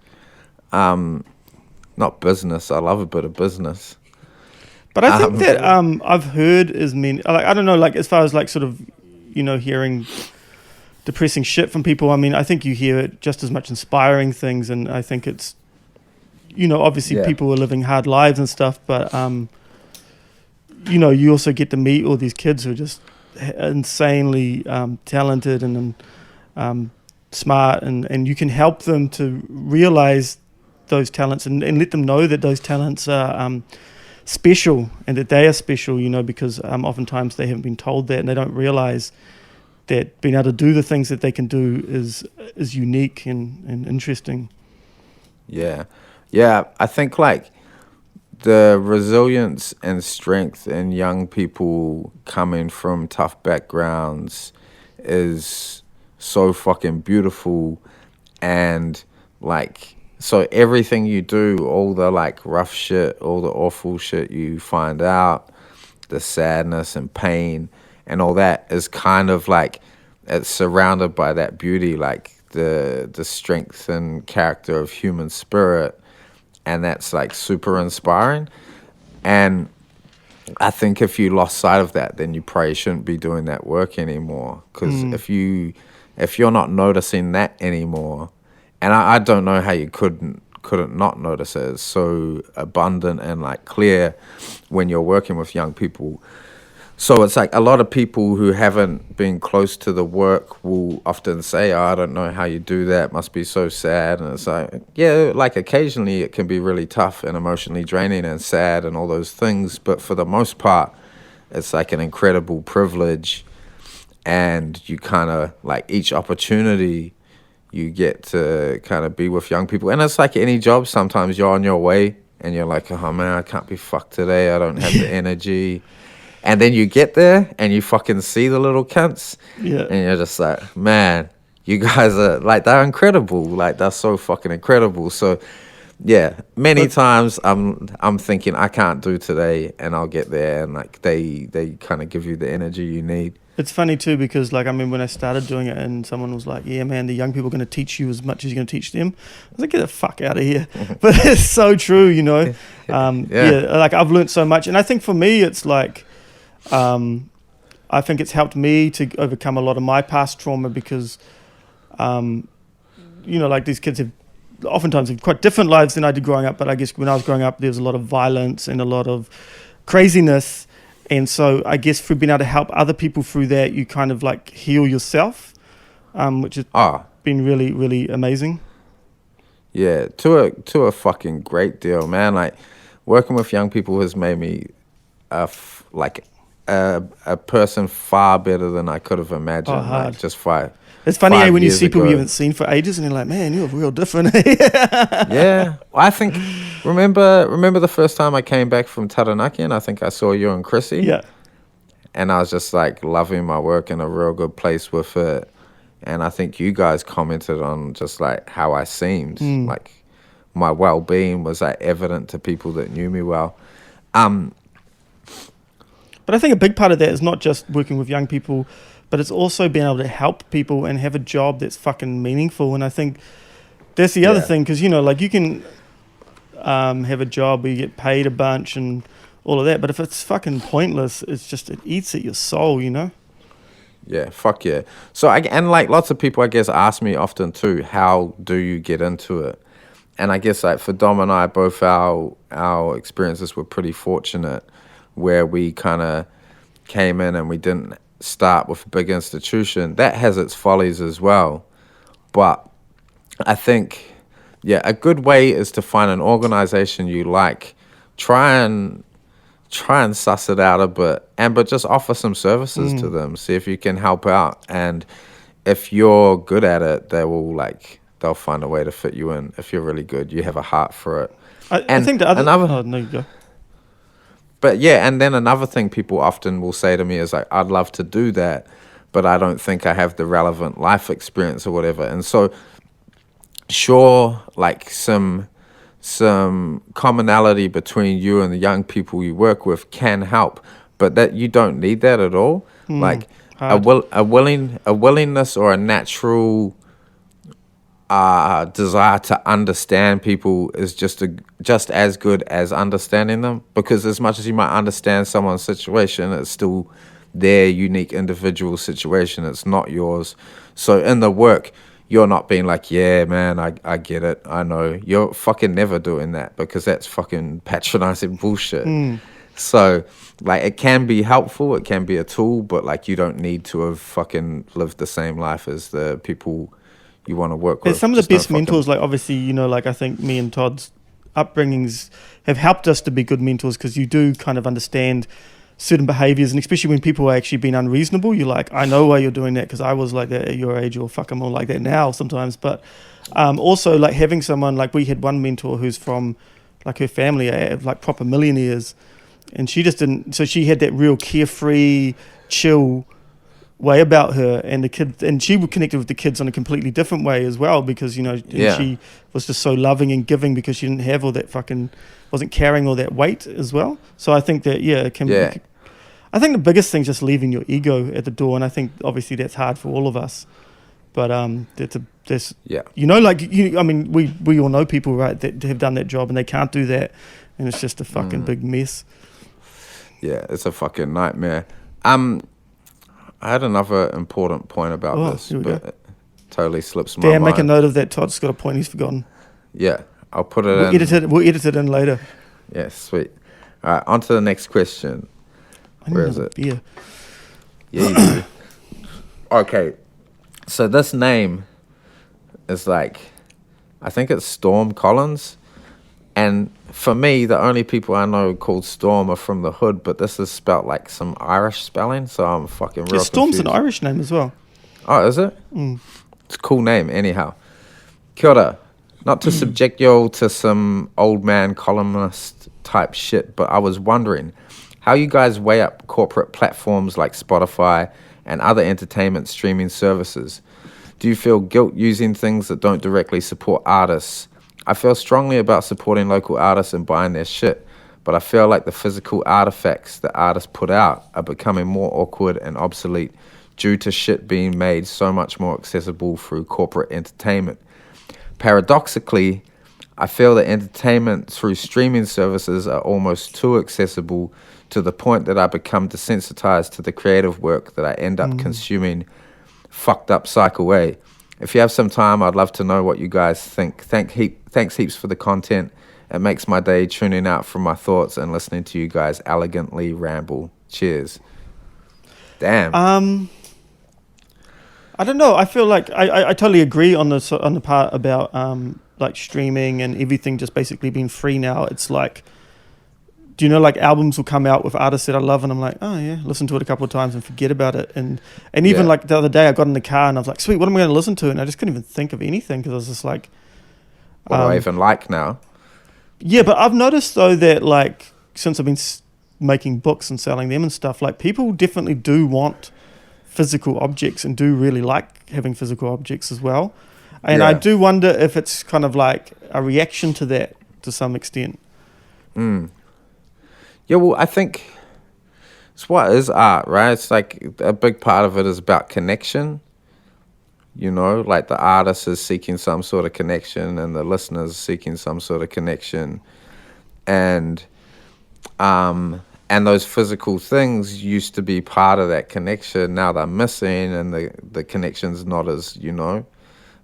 not business. I love a bit of business. But I think that I've heard I don't know, like as far as like sort of, hearing depressing shit from people. I mean, I think you hear it just as much inspiring things, and I think it's, obviously people are living hard lives and stuff, but you also get to meet all these kids who are just insanely talented and smart, and you can help them to realize those talents and let them know that those talents are special and that they are special, because oftentimes they haven't been told that, and they don't realize that being able to do the things that they can do is unique and interesting. Yeah. I think like the resilience and strength in young people coming from tough backgrounds is so fucking beautiful, and like, so everything you do, all the like rough shit, all the awful shit you find out, the sadness and pain and all that is kind of like, it's surrounded by that beauty, like the strength and character of human spirit, and that's like super inspiring. And I think if you lost sight of that, then you probably shouldn't be doing that work anymore, because if you're not noticing that anymore, and I don't know how you couldn't not notice it. It's so abundant and like clear when you're working with young people. So it's like a lot of people who haven't been close to the work will often say, I don't know how you do that, must be so sad. And it's like, yeah, like occasionally it can be really tough and emotionally draining and sad and all those things, but for the most part it's like an incredible privilege, and you kind of like each opportunity you get to kind of be with young people. And it's like any job, sometimes you're on your way and you're like, oh man, I can't be fucked today, I don't have the energy. And then you get there and you fucking see the little cunts, and you're just like, man, you guys are like, they're incredible, like they're so fucking incredible. So yeah, many times I'm thinking I can't do today, and I'll get there, and like they kind of give you the energy you need. It's funny too, because like I remember when I started doing it and someone was like, yeah man, the young people are going to teach you as much as you're going to teach them. I was like, get the fuck out of here. But it's so true, like I've learned so much. And I think for me it's like, I think it's helped me to overcome a lot of my past trauma, because like these kids have oftentimes have quite different lives than I did growing up. But I guess when I was growing up, there was a lot of violence and a lot of craziness. And so I guess for being able to help other people through that, you kind of like heal yourself, which has been really, really amazing. Yeah, to a fucking great deal, man. Like working with young people has made me a person far better than I could have imagined. Like just five. It's funny when you see people you haven't seen for ages, and you're like, man, you're real different. Yeah, I think remember the first time I came back from Taranaki, and I think I saw you and Chrissy. Yeah, and I was just like loving my work in a real good place with it. And I think you guys commented on just like how I seemed, like my well-being was like evident to people that knew me well. But I think a big part of that is not just working with young people, but it's also being able to help people and have a job that's fucking meaningful. And I think that's the other thing, because, like you can have a job where you get paid a bunch and all of that, but if it's fucking pointless, it eats at your soul, Yeah, fuck yeah. So, and like lots of people, I guess, ask me often too, how do you get into it? And I guess like for Dom and I, both our experiences were pretty fortunate, where we kind of came in and we didn't start with a big institution. That has its follies as well. But I think, a good way is to find an organization you like. Try and suss it out a bit, but just offer some services to them. See if you can help out. And if you're good at it, they'll find a way to fit you in. If you're really good, you have a heart for it. I think the other... no, you go. But and then another thing people often will say to me is like, I'd love to do that, but I don't think I have the relevant life experience or whatever. And so, sure, like some commonality between you and the young people you work with can help, but that you don't need that at all. Like a willingness or a natural desire to understand people is just as good as understanding them, because as much as you might understand someone's situation, it's still their unique individual situation. It's not yours. So in the work, you're not being like, yeah, man, I get it. I know. You're fucking never doing that, because that's fucking patronizing bullshit. So, like, it can be helpful. It can be a tool, but, like, you don't need to have fucking lived the same life as the people you want to work with. Some of the best mentors, like, obviously, like, I think me and Todd's upbringings have helped us to be good mentors, because you do kind of understand certain behaviors, and especially when people are actually being unreasonable, you're like, I know why you're doing that, because I was like that at your age, or fuck, I'm all like that now sometimes. But also like having someone, like we had one mentor who's from like her family are like proper millionaires, and she just didn't, so she had that real carefree, chill way about her, and the kids, and she connected with the kids in a completely different way as well, because she was just so loving and giving, because she didn't have all that fucking, wasn't carrying all that weight as well. So I think that it can be, I think the biggest thing is just leaving your ego at the door, and I think obviously that's hard for all of us, but I mean, we all know people, right, that have done that job and they can't do that, and it's just a fucking big mess. It's a fucking nightmare. I had another important point about this, but it totally slips my mind. Make a note of that. Todd's got a point he's forgotten. Yeah, I'll put it in. We'll edit it in later. Yeah, sweet. All right, on to the next question. Where is it? Beer. Yeah, you do. Okay, so this name is like, I think it's Storm Collins. And for me, the only people I know called Storm are from the hood, but this is spelt like some Irish spelling, so I'm fucking real Storm's confused. an Irish name as well. Oh, is it? It's a cool name, anyhow. Kia ora. Not to subject you all to some old man columnist type shit, but I was wondering how you guys weigh up corporate platforms like Spotify and other entertainment streaming services. Do you feel guilt using things that don't directly support artists? I feel strongly about supporting local artists and buying their shit, but I feel like the physical artifacts that artists put out are becoming more awkward and obsolete due to shit being made so much more accessible through corporate entertainment. Paradoxically, I feel that entertainment through streaming services are almost too accessible, to the point that I become desensitized to the creative work that I end up consuming fucked up psycho way. if you have some time, I'd love to know what you guys think. Thanks heaps for the content. It makes my day tuning out from my thoughts and listening to you guys elegantly ramble. Cheers. Damn. I don't know. I feel like I totally agree on the part about like streaming and everything just basically being free now. It's like, do you know, like albums will come out with artists that I love and I'm like, oh yeah, listen to it a couple of times and forget about it. And even like the other day I got in the car and I was like, sweet, what am I going to listen to? And I just couldn't even think of anything because I was just like, what do I even like now? Yeah, but I've noticed though that like since I've been making books and selling them and stuff, like people definitely do want physical objects and do really like having physical objects as well. And I do wonder if it's kind of like a reaction to that to some extent. Yeah, well, I think it's what is art, right? It's like a big part of it is about connection. You know, like the artist is seeking some sort of connection and the listener is seeking some sort of connection. And those physical things used to be part of that connection. Now they're missing and the connection's not as, you know,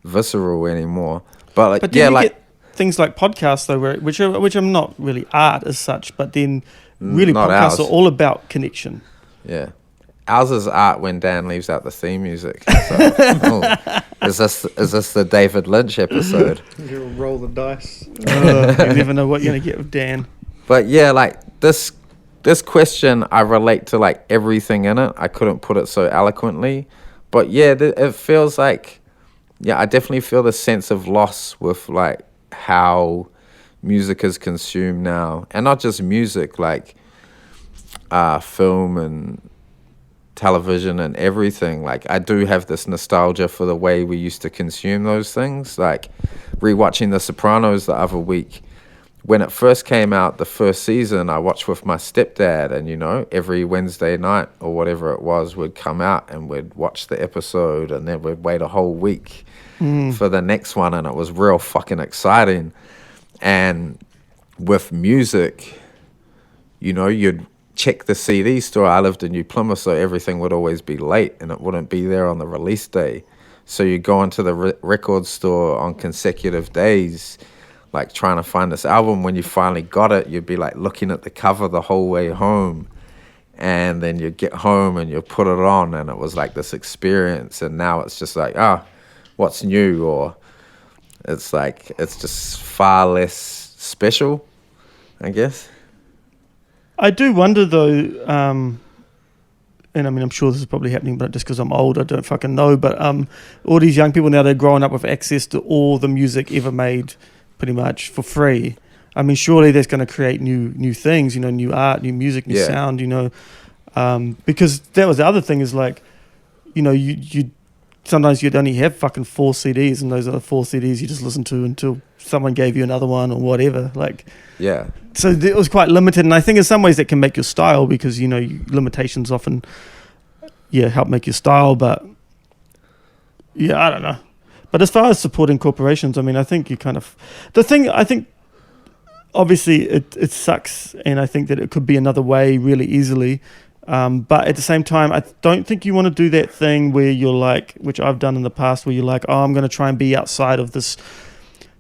visceral anymore. But like, but you get things like podcasts though, which are not really art as such, but then really podcasts are all about connection. Yeah. Ours is art when Dan leaves out the theme music. So, is this the David Lynch episode? You roll the dice. You never know what you're gonna get with Dan. But yeah, like this question, I relate to like everything in it. I couldn't put it so eloquently, but yeah, it feels like, yeah, I definitely feel the sense of loss with like how music is consumed now, and not just music, like film and television and everything. Like I do have this nostalgia for the way we used to consume those things. Like rewatching The Sopranos the other week, when it first came out, the first season, I watched with my stepdad, and you know, every Wednesday night or whatever it was would come out and we'd watch the episode and then we'd wait a whole week for the next one, and it was real fucking exciting. And with music, you know, you'd check the CD store. I lived in New Plymouth, so everything would always be late and it wouldn't be there on the release day. So you go into the record store on consecutive days, like trying to find this album. When you finally got it, you'd be like looking at the cover the whole way home. And then you'd get home and you'd put it on, and it was like this experience. And now it's just like, what's new? Or it's like, it's just far less special, I guess. I do wonder though, and I mean, I'm sure this is probably happening, but just because I'm old, I don't fucking know. But all these young people now, they're growing up with access to all the music ever made pretty much for free. I mean, surely that's going to create new things, you know, new art, new music, new sound, you know, because that was the other thing is like, you know, you sometimes you'd only have fucking 4 CDs, and those are the 4 CDs you just listen to until someone gave you another one or whatever. Like, yeah. So it was quite limited, and I think in some ways that can make your style, because you know limitations often, help make your style. But I don't know. But as far as supporting corporations, I mean, I think you kind of I think obviously it sucks, and I think that it could be another way really easily. But at the same time, I don't think you want to do that thing where you're like, which I've done in the past, where you're like, oh, I'm going to try and be outside of this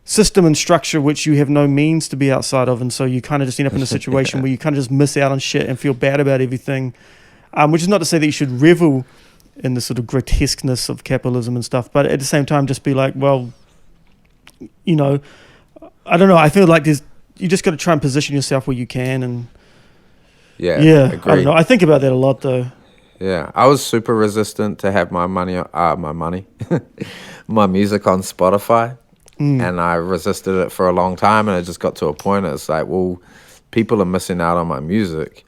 system and structure which you have no means to be outside of, and so you kind of just end up in a situation where you kind of just miss out on shit and feel bad about everything, which is not to say that you should revel in the sort of grotesqueness of capitalism and stuff, but at the same time just be like, well, you know, I don't know, I feel like you just got to try and position yourself where you can. And agreed. I don't know, I think about that a lot though. I was super resistant to have my music on Spotify. And I resisted it for a long time, and it just got to a point, it's like, well, people are missing out on my music,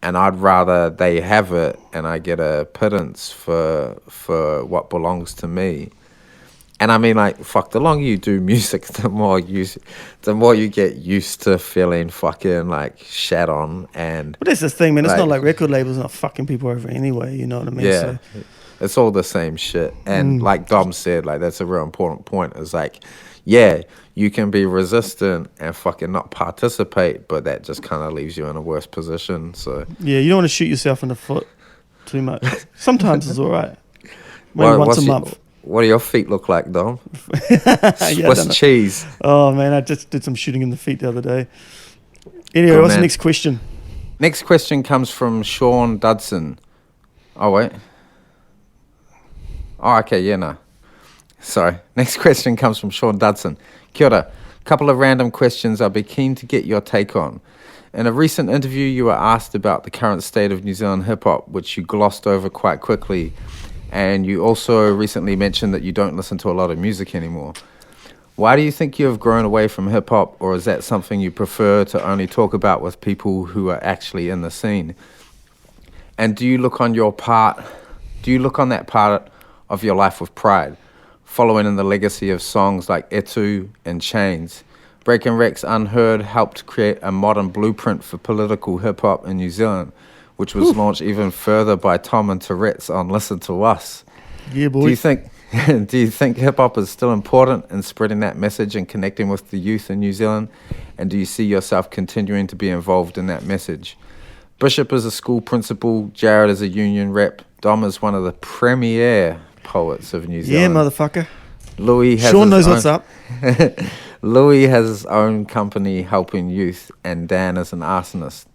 and I'd rather they have it and I get a pittance for what belongs to me. And I mean, like, fuck, the longer you do music, the more you get used to feeling fucking like shat on. And but that's the thing, man, it's not like record labels not fucking people over anyway, you know what I mean? Yeah, so it's all the same shit. And like Dom said, like, that's a real important point, is like, yeah, you can be resistant and fucking not participate, but that just kind of leaves you in a worse position. So yeah, you don't want to shoot yourself in the foot too much. Sometimes it's all right. Maybe once a month. What do your feet look like, Dom? Yeah, Swiss cheese. Oh man, I just did some shooting in the feet the other day. Anyway, Good what's man. the next question? Next question comes from Sean Dudson. Oh, wait. Oh, okay, yeah, no. Sorry. Next question comes from Sean Dudson. Kia ora. Couple of random questions I'll be keen to get your take on. In a recent interview, you were asked about the current state of New Zealand hip-hop, which you glossed over quite quickly. And you also recently mentioned that you don't listen to a lot of music anymore. Why do you think you have grown away from hip-hop, or is that something you prefer to only talk about with people who are actually in the scene? And do you look on that part of your life with pride, following in the legacy of songs like E02 and Chains? Breaking Rex Unheard helped create a modern blueprint for political hip-hop in New Zealand, which was launched even further by Tom and Tourette's on Listen to Us. Yeah, boy. Do you think hip-hop is still important in spreading that message and connecting with the youth in New Zealand? And do you see yourself continuing to be involved in that message? Bishop is a school principal, Jared is a union rep, Dom is one of the premier poets of New Zealand. Yeah, motherfucker. Sean knows what's up. Louis has his own company helping youth, and Dan is an arsonist.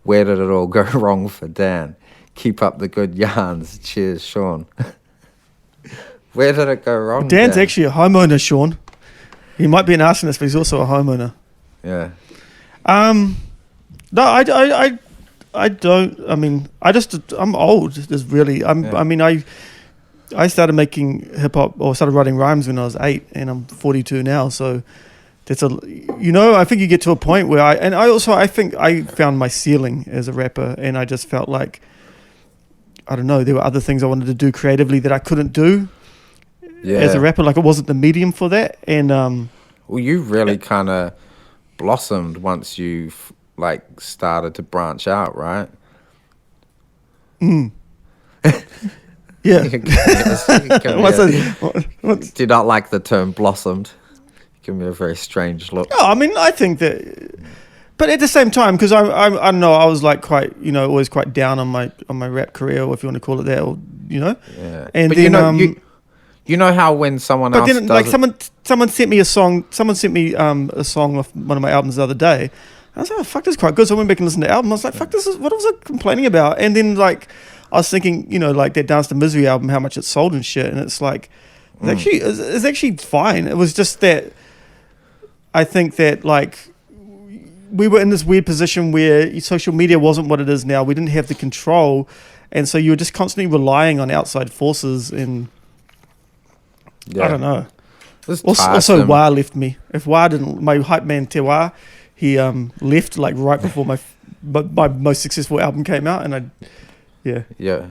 Where did it all go wrong for Dan? Keep up the good yarns. Cheers, Sean. Where did it go wrong? Dan's actually a homeowner, Sean. He might be an arsonist, but he's also a homeowner. Yeah. No, I don't. I mean, I'm old. There's really. I mean, I started making hip hop or started writing rhymes when I was 8, and I'm 42 now. So that's I think you get to a point where I think I found my ceiling as a rapper, and I just felt like, I don't know, there were other things I wanted to do creatively that I couldn't do as a rapper. Like, it wasn't the medium for that. And well, you really kind of blossomed once you started to branch out, right? Yeah. Do you not like the term blossomed? Give me a very strange look. No, I mean, I think that, but at the same time, because I don't know, I was like quite, always quite down on my rap career, or if you want to call it that, or Yeah. And but then you know how when someone else then like someone sent me a song. Someone sent me a song off one of my albums the other day. I was like, oh, fuck, this is quite good. So I went back and listened to the album. I was like, fuck, this is, what was I complaining about? And then like I was thinking, like that Dance to Misery album, how much it sold and shit. And it's like, it's actually fine. It was just that I think that like we were in this weird position where social media wasn't what it is now. We didn't have the control. And so you were just constantly relying on outside forces, and I don't know. Also, Wah left me. If Wah didn't, my hype man Te Wah, he left like right before my most successful album came out, and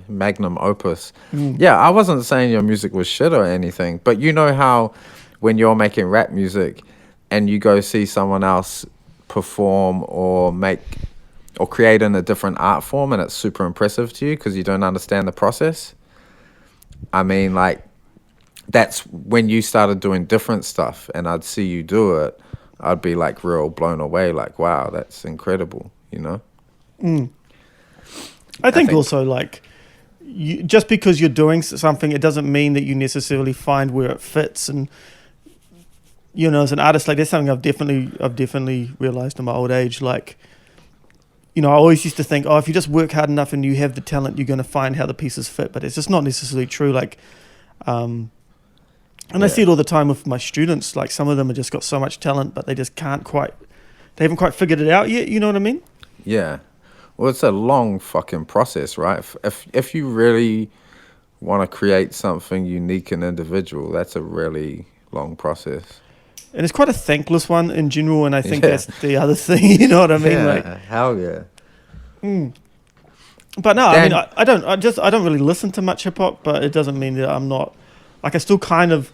magnum opus. Yeah, I wasn't saying your music was shit or anything, but you know how when you're making rap music and you go see someone else perform or create in a different art form, and it's super impressive to you because you don't understand the process. I mean, like, that's when you started doing different stuff, and I'd see you do it, I'd be like real blown away, like, wow, that's incredible, I think also like just because you're doing something, it doesn't mean that you necessarily find where it fits. And as an artist, like, that's something I've definitely realized in my old age. Like, I always used to think, if you just work hard enough and you have the talent, you're going to find how the pieces fit. But it's just not necessarily true. Like, I see it all the time with my students. Like, some of them have just got so much talent, but they just they haven't quite figured it out yet. You know what I mean? Yeah. Well, it's a long fucking process, right? If you really want to create something unique and individual, that's a really long process. And it's quite a thankless one in general, and I think that's the other thing. You know what I mean? Yeah, like, hell yeah. But no, I mean, I don't really listen to much hip hop, but it doesn't mean that I'm not, like, I still kind of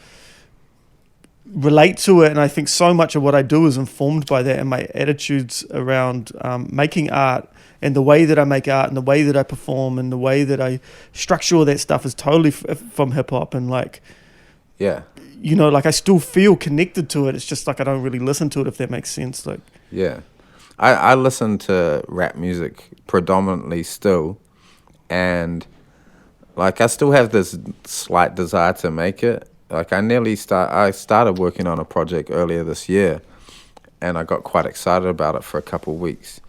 relate to it, and I think so much of what I do is informed by that, and my attitudes around making art, and the way that I make art, and the way that I perform, and the way that I structure all that stuff is totally from hip hop. And like, yeah, like, I still feel connected to it. It's just like I don't really listen to it, if that makes sense. Like, yeah, I listen to rap music predominantly still, and Like, I still have this slight desire to make it. Like, I started working on a project earlier this year, and I got quite excited about it for a couple of weeks.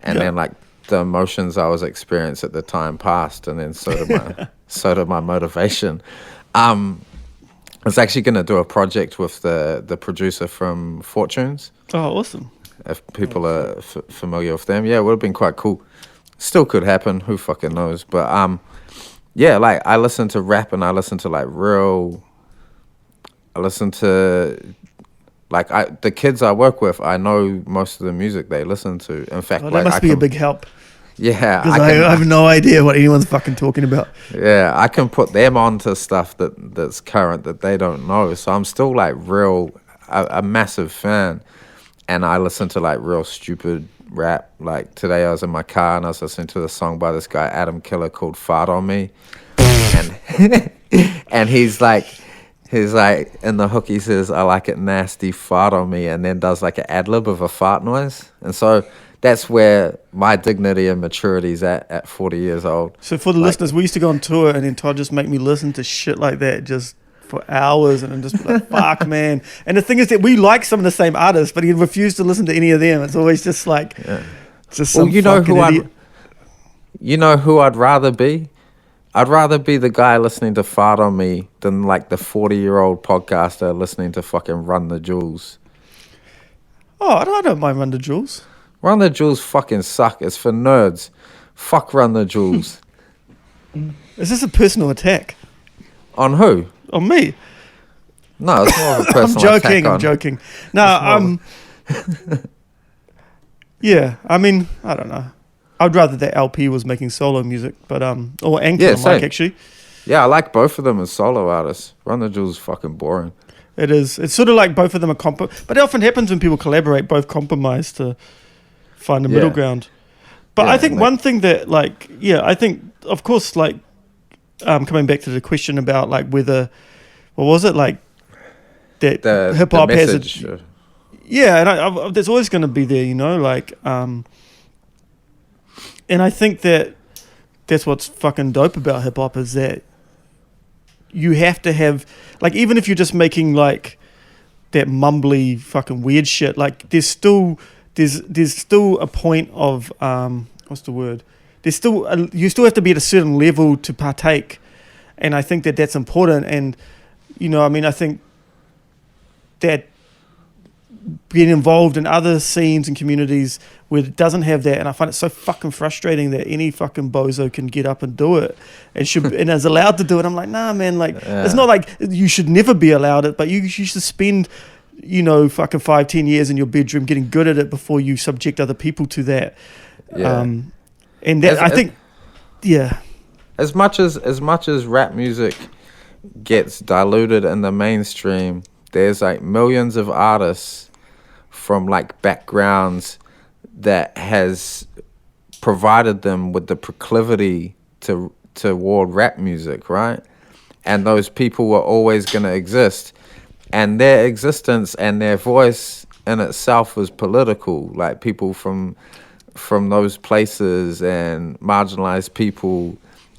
And then, like, the emotions I was experiencing at the time passed, and then so did my motivation. I was actually going to do a project with the producer from Fortunes. Oh, awesome. If people are familiar with them. Yeah, it would have been quite cool. Still could happen. Who fucking knows? But, yeah, like, I listen to rap and I listen to, like, the kids I work with, I know most of the music they listen to. In fact, that must be a big help. Yeah. Because I have no idea what anyone's fucking talking about. Yeah, I can put them onto stuff that's current that they don't know. So I'm still, like, a massive fan. And I listen to, like, real stupid rap. Like, today I was in my car and I was listening to the song by this guy, Adam Killer, called Fart on Me. And he's like, in the hook he says, I like it nasty, fart on me, and then does like an ad-lib of a fart noise. And so that's where my dignity and maturity is at 40 years old. So for the listeners, we used to go on tour and then Todd just make me listen to shit like that just for hours and just be like, fuck, man. And the thing is that we like some of the same artists, but he refused to listen to any of them. It's always just like, just some fucking idiot. You know who I'd rather be? I'd rather be the guy listening to Fart on Me than like the 40-year-old podcaster listening to fucking Run the Jewels. Oh, I don't mind Run the Jewels. Run the Jewels fucking suck. It's for nerds. Fuck Run the Jewels. Is this a personal attack? On who? On me? No, it's more of a personal attack. I'm joking. No, yeah, I mean, I don't know. I'd rather that LP was making solo music, but or Anchor Mike actually. Yeah, I like both of them as solo artists. Run the Jewels is fucking boring. It is. It's sort of like both of them are but it often happens when people collaborate, both compromise to find a middle ground. But I think one thing that I think of course coming back to the question about like whether what was it like that hip hop has a and there's always going to be there, you know, like and I think that's what's fucking dope about hip hop is that you have to have, like, even if you're just making like that mumbly fucking weird shit, like there's still a point of what's the word? There's still you still have to be at a certain level to partake, and I think that's important. And you know, I mean, I think that being involved in other scenes and communities where it doesn't have that, and I find it so fucking frustrating that any fucking bozo can get up and do it and and is allowed to do it. I'm like, nah, man, like it's not like you should never be allowed it, but you should spend, you know, fucking 5-10 years in your bedroom getting good at it before you subject other people to that. And that I think, as much as rap music gets diluted in the mainstream, there's like millions of artists from like backgrounds that has provided them with the proclivity toward rap music, right? And those people were always going to exist, and their existence and their voice in itself was political. Like people from those places and marginalized people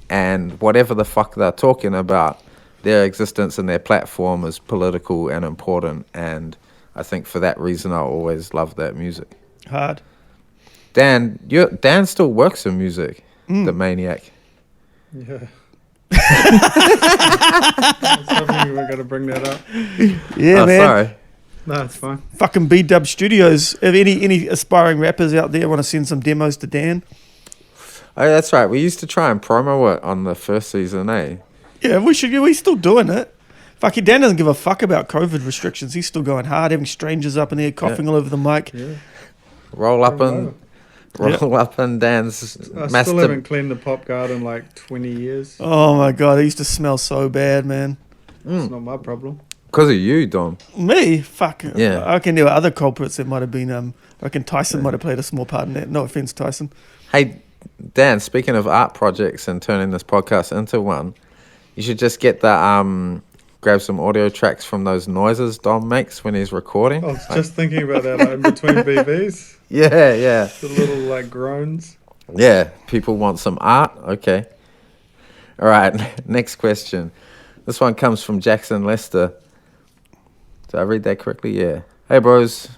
and whatever the fuck they're talking about, their existence and their platform is political and important. And I think for that reason, I always loved that music. Hard. Dan still works in music, the maniac. Yeah. I was hoping we were going to bring that up. Yeah, man. Sorry. No, it's fine. Fucking B-Dub Studios. If any aspiring rappers out there want to send some demos to Dan? Oh, that's right. We used to try and promo it on the first season, eh? Yeah, we should. We're still doing it. Fuck it, Dan doesn't give a fuck about COVID restrictions. He's still going hard, having strangers up in there coughing all over the mic. Yeah. Roll up and Dan's I still haven't cleaned the pop guard in like 20 years. Oh my god, it used to smell so bad, man. It's not my problem. Because of you, Dom. Me? Fuck. Yeah. I reckon there were other culprits that might have been, I reckon Tyson might have played a small part in that. No offense, Tyson. Hey, Dan, speaking of art projects and turning this podcast into one, you should just get grab some audio tracks from those noises Dom makes when he's recording. I was just thinking about that, like in between BVs. Yeah. The little like groans. Yeah, people want some art. Okay. All right, next question. This one comes from Jackson Lester. Did I read that correctly? Yeah. Hey, bros.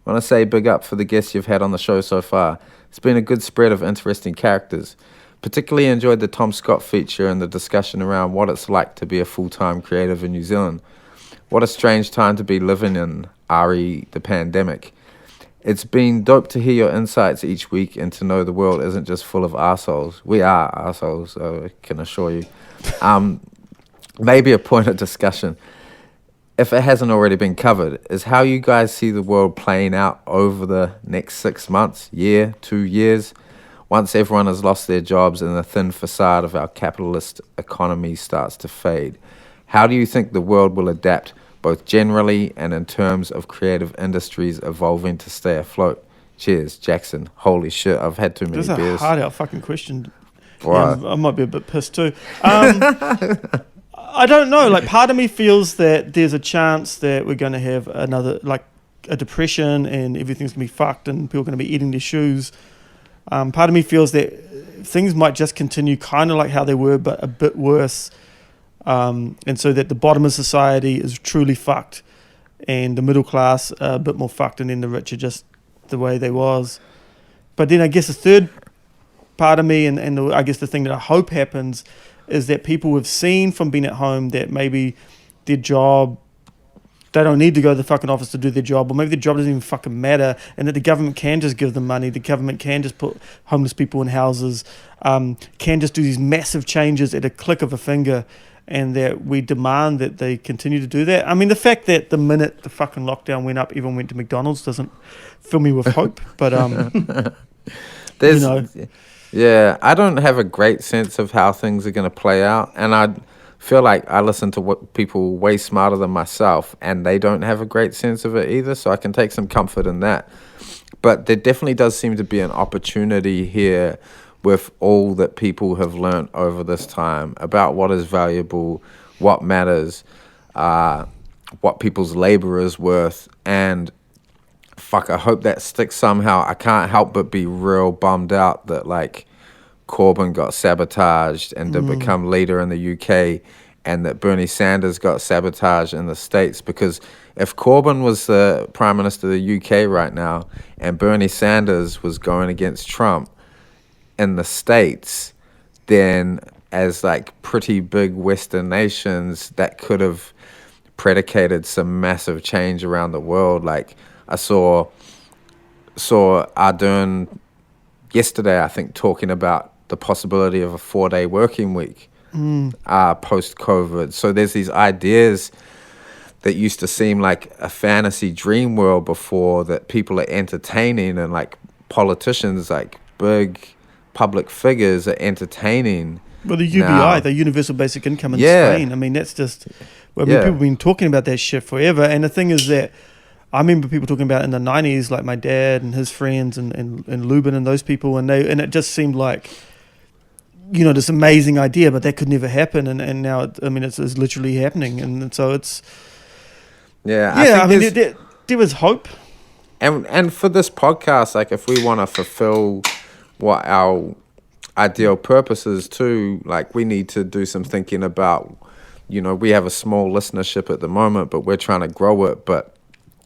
Want to say big up for the guests you've had on the show so far. It's been a good spread of interesting characters. Particularly enjoyed the Tom Scott feature and the discussion around what it's like to be a full-time creative in New Zealand. What a strange time to be living in, re the pandemic. It's been dope to hear your insights each week and to know the world isn't just full of arseholes. We are arseholes, I can assure you. Maybe a point of discussion, if it hasn't already been covered, is how you guys see the world playing out over the next 6 months, year, 2 years, once everyone has lost their jobs and the thin facade of our capitalist economy starts to fade. How do you think the world will adapt, both generally and in terms of creative industries evolving to stay afloat? Cheers, Jackson. Holy shit, I've had too many beers. That's a hard-out fucking question. Right. Yeah, I might be a bit pissed too. I don't know. Like, part of me feels that there's a chance that we're going to have another, like, a depression and everything's going to be fucked and people are going to be eating their shoes. Part of me feels that things might just continue kind of like how they were, but a bit worse. And so that the bottom of society is truly fucked and the middle class are a bit more fucked, and then the rich are just the way they was. But then I guess the third part of me, and I guess the thing that I hope happens, is that people have seen from being at home that maybe their job, they don't need to go to the fucking office to do their job, or maybe their job doesn't even fucking matter, and that the government can just give them money, the government can just put homeless people in houses, can just do these massive changes at a click of a finger, and that we demand that they continue to do that. I mean, the fact that the minute the fucking lockdown went up, everyone went to McDonald's doesn't fill me with hope, but There's, you know. Yeah, I don't have a great sense of how things are going to play out, and I feel like I listen to what people way smarter than myself, and they don't have a great sense of it either, so I can take some comfort in that. But there definitely does seem to be an opportunity here with all that people have learnt over this time about what is valuable, what matters, what people's labor is worth, and fuck, I hope that sticks somehow. I can't help but be real bummed out that, like, Corbyn got sabotaged and to become leader in the UK, and that Bernie Sanders got sabotaged in the States, because if Corbyn was the Prime Minister of the UK right now and Bernie Sanders was going against Trump in the States, then as like pretty big Western nations, that could have predicated some massive change around the world. Like, I saw Ardern yesterday, I think, talking about the possibility of a 4-day working week post-COVID. So there's these ideas that used to seem like a fantasy dream world before, that people are entertaining, and like politicians, like big public figures, are entertaining. Well, the UBI, now. the Universal Basic Income in Spain, I mean, that's just, people have been talking about that shit forever. And the thing is that I remember people talking about it in the 90s, like my dad and his friends and Lubin and those people, and it just seemed like, you know, this amazing idea, but that could never happen. And now, it's literally happening. And so it's, there was hope. And for this podcast, like, if we want to fulfill what our ideal purpose is too, like, we need to do some thinking about, you know, we have a small listenership at the moment, but we're trying to grow it. But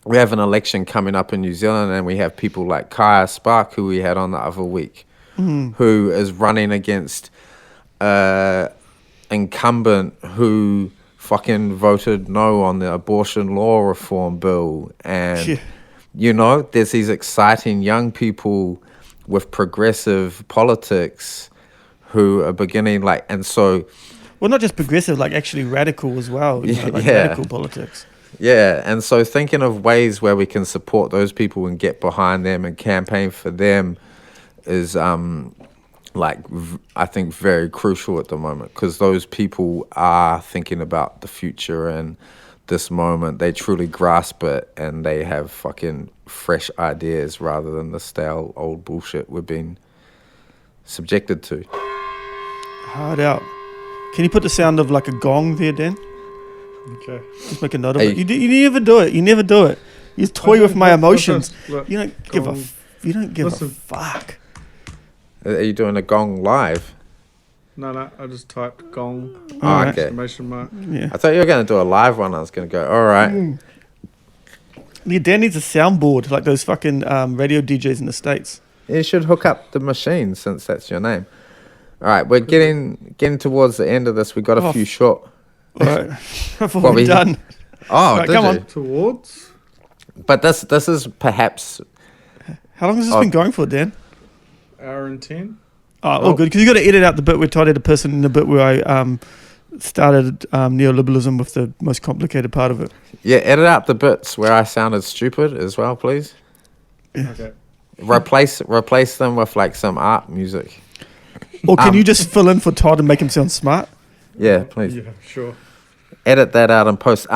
we have an election coming up in New Zealand, and we have people like Kaya Spark, who we had on the other week, who is running against incumbent who fucking voted no on the abortion law reform bill. And, you know, there's these exciting young people with progressive politics who are beginning, like, and so... Well, not just progressive, like actually radical as well, you know, like radical politics. Yeah, and so thinking of ways where we can support those people and get behind them and campaign for them is, I think very crucial at the moment, because those people are thinking about the future and this moment. They truly grasp it, and they have fucking fresh ideas rather than the stale old bullshit we've been subjected to. Hard out. Can you put the sound of like a gong there, Dan? Okay. Just make a note of it. You never do it. You never do it. You just toy with my emotions. You don't give a fuck. Are you doing a gong live? No, I just typed gong. Oh, okay. Exclamation mark. Yeah. I thought you were going to do a live one. I was going to go, all right. Yeah, Dan needs a soundboard like those fucking radio DJs in the States. You should hook up the machine since that's your name. All right, we're getting towards the end of this. We got a few short. All right. I've already done. Oh, right, did come you? on. Towards? But this is perhaps... How long has this been going for, Dan? Hour and 10. Oh, good. Because you got to edit out the bit where Todd had a person in the bit where I started neoliberalism with the most complicated part of it. Yeah, edit out the bits where I sounded stupid as well, please. Yeah. Okay. Replace them with like some art music. Or can you just fill in for Todd and make him sound smart? Yeah, please. Yeah, sure. Edit that out and post.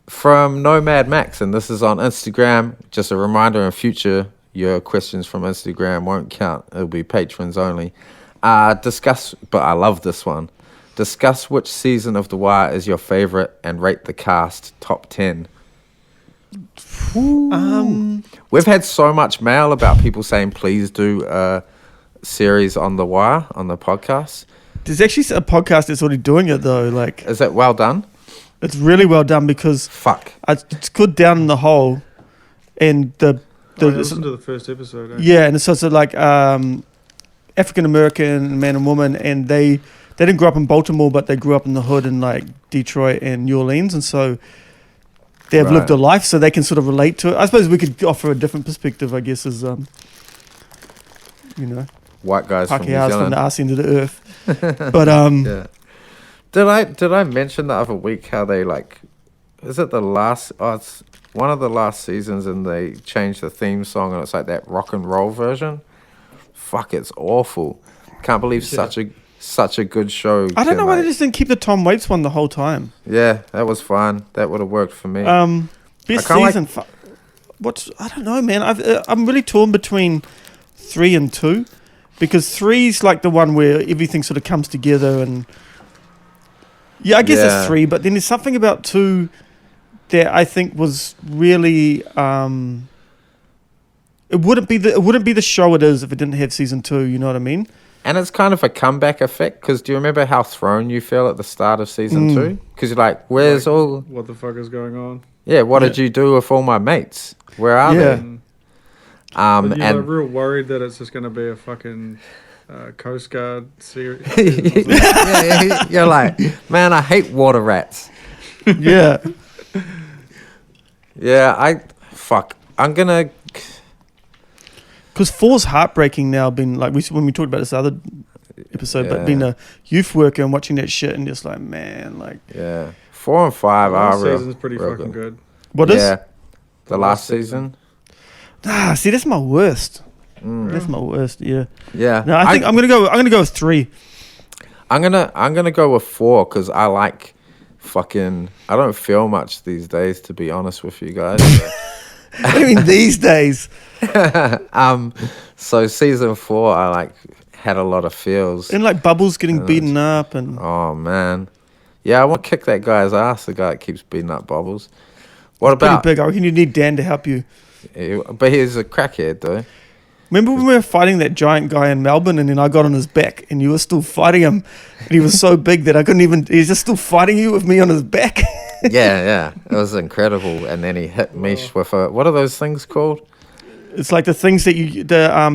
From Nomad Max, and this is on Instagram. Just a reminder in future, your questions from Instagram won't count. It'll be patrons only. Discuss, but I love this one. Discuss which season of The Wire is your favorite and rate the cast top 10. We've had so much mail about people saying please do a series on The Wire on the podcast. There's actually a podcast that's already doing it though. Like, is it well done? It's really well done because it's good down in the hole, and I listened to the first episode. Yeah, and it's also like African American man and woman, and they didn't grow up in Baltimore, but they grew up in the hood in like Detroit and New Orleans, and so they've lived a life, so they can sort of relate to it. I suppose we could offer a different perspective, I guess, as white guys from New Zealand, from the arse end of the earth. But yeah. Did I mention the other week how they is it the last? Oh, it's one of the last seasons, and they changed the theme song, and it's like that rock and roll version. Fuck, it's awful. Can't believe such a good show. I don't know why they just didn't keep the Tom Waits one the whole time. Yeah, that was fine. That would have worked for me. Best season. I don't know, man. I'm really torn between 3 and 2, because 3's like the one where everything sort of comes together and. Yeah, I guess it's 3, but then there's something about 2 that I think was really it wouldn't be the show it is if it didn't have season 2, you know what I mean? And it's kind of a comeback effect, because do you remember how thrown you feel at the start of season 2? Because you're like, where's all... What the fuck is going on? Yeah, what did you do with all my mates? Where are they? But you're real worried that it's just going to be a fucking... Coast Guard series. You're like, man, I hate water rats. Yeah. Yeah, I'm gonna... Because 4's heartbreaking now, been like, when we talked about this other episode, but being a youth worker and watching that shit and just like, man, like... Yeah. 4 and 5 are real. Season's pretty fucking good. What is? Yeah. The last season. See, that's my worst. That's my worst. Yeah. Yeah. No, I think I'm gonna go with 3. I'm gonna go with 4 because I like fucking. I don't feel much these days, to be honest with you guys. What do you mean these days? So season 4, I had a lot of feels. And like Bubbles getting beaten up and. Oh man. Yeah, I want to kick that guy's ass. The guy that keeps beating up Bubbles. What about? Pretty big. I reckon you need Dan to help you. But he's a crackhead though. Remember when we were fighting that giant guy in Melbourne, and then I got on his back and you were still fighting him, and he was so big that I couldn't even... He's just still fighting you with me on his back. Yeah. It was incredible. And then he hit me with a... What are those things called? It's like the things that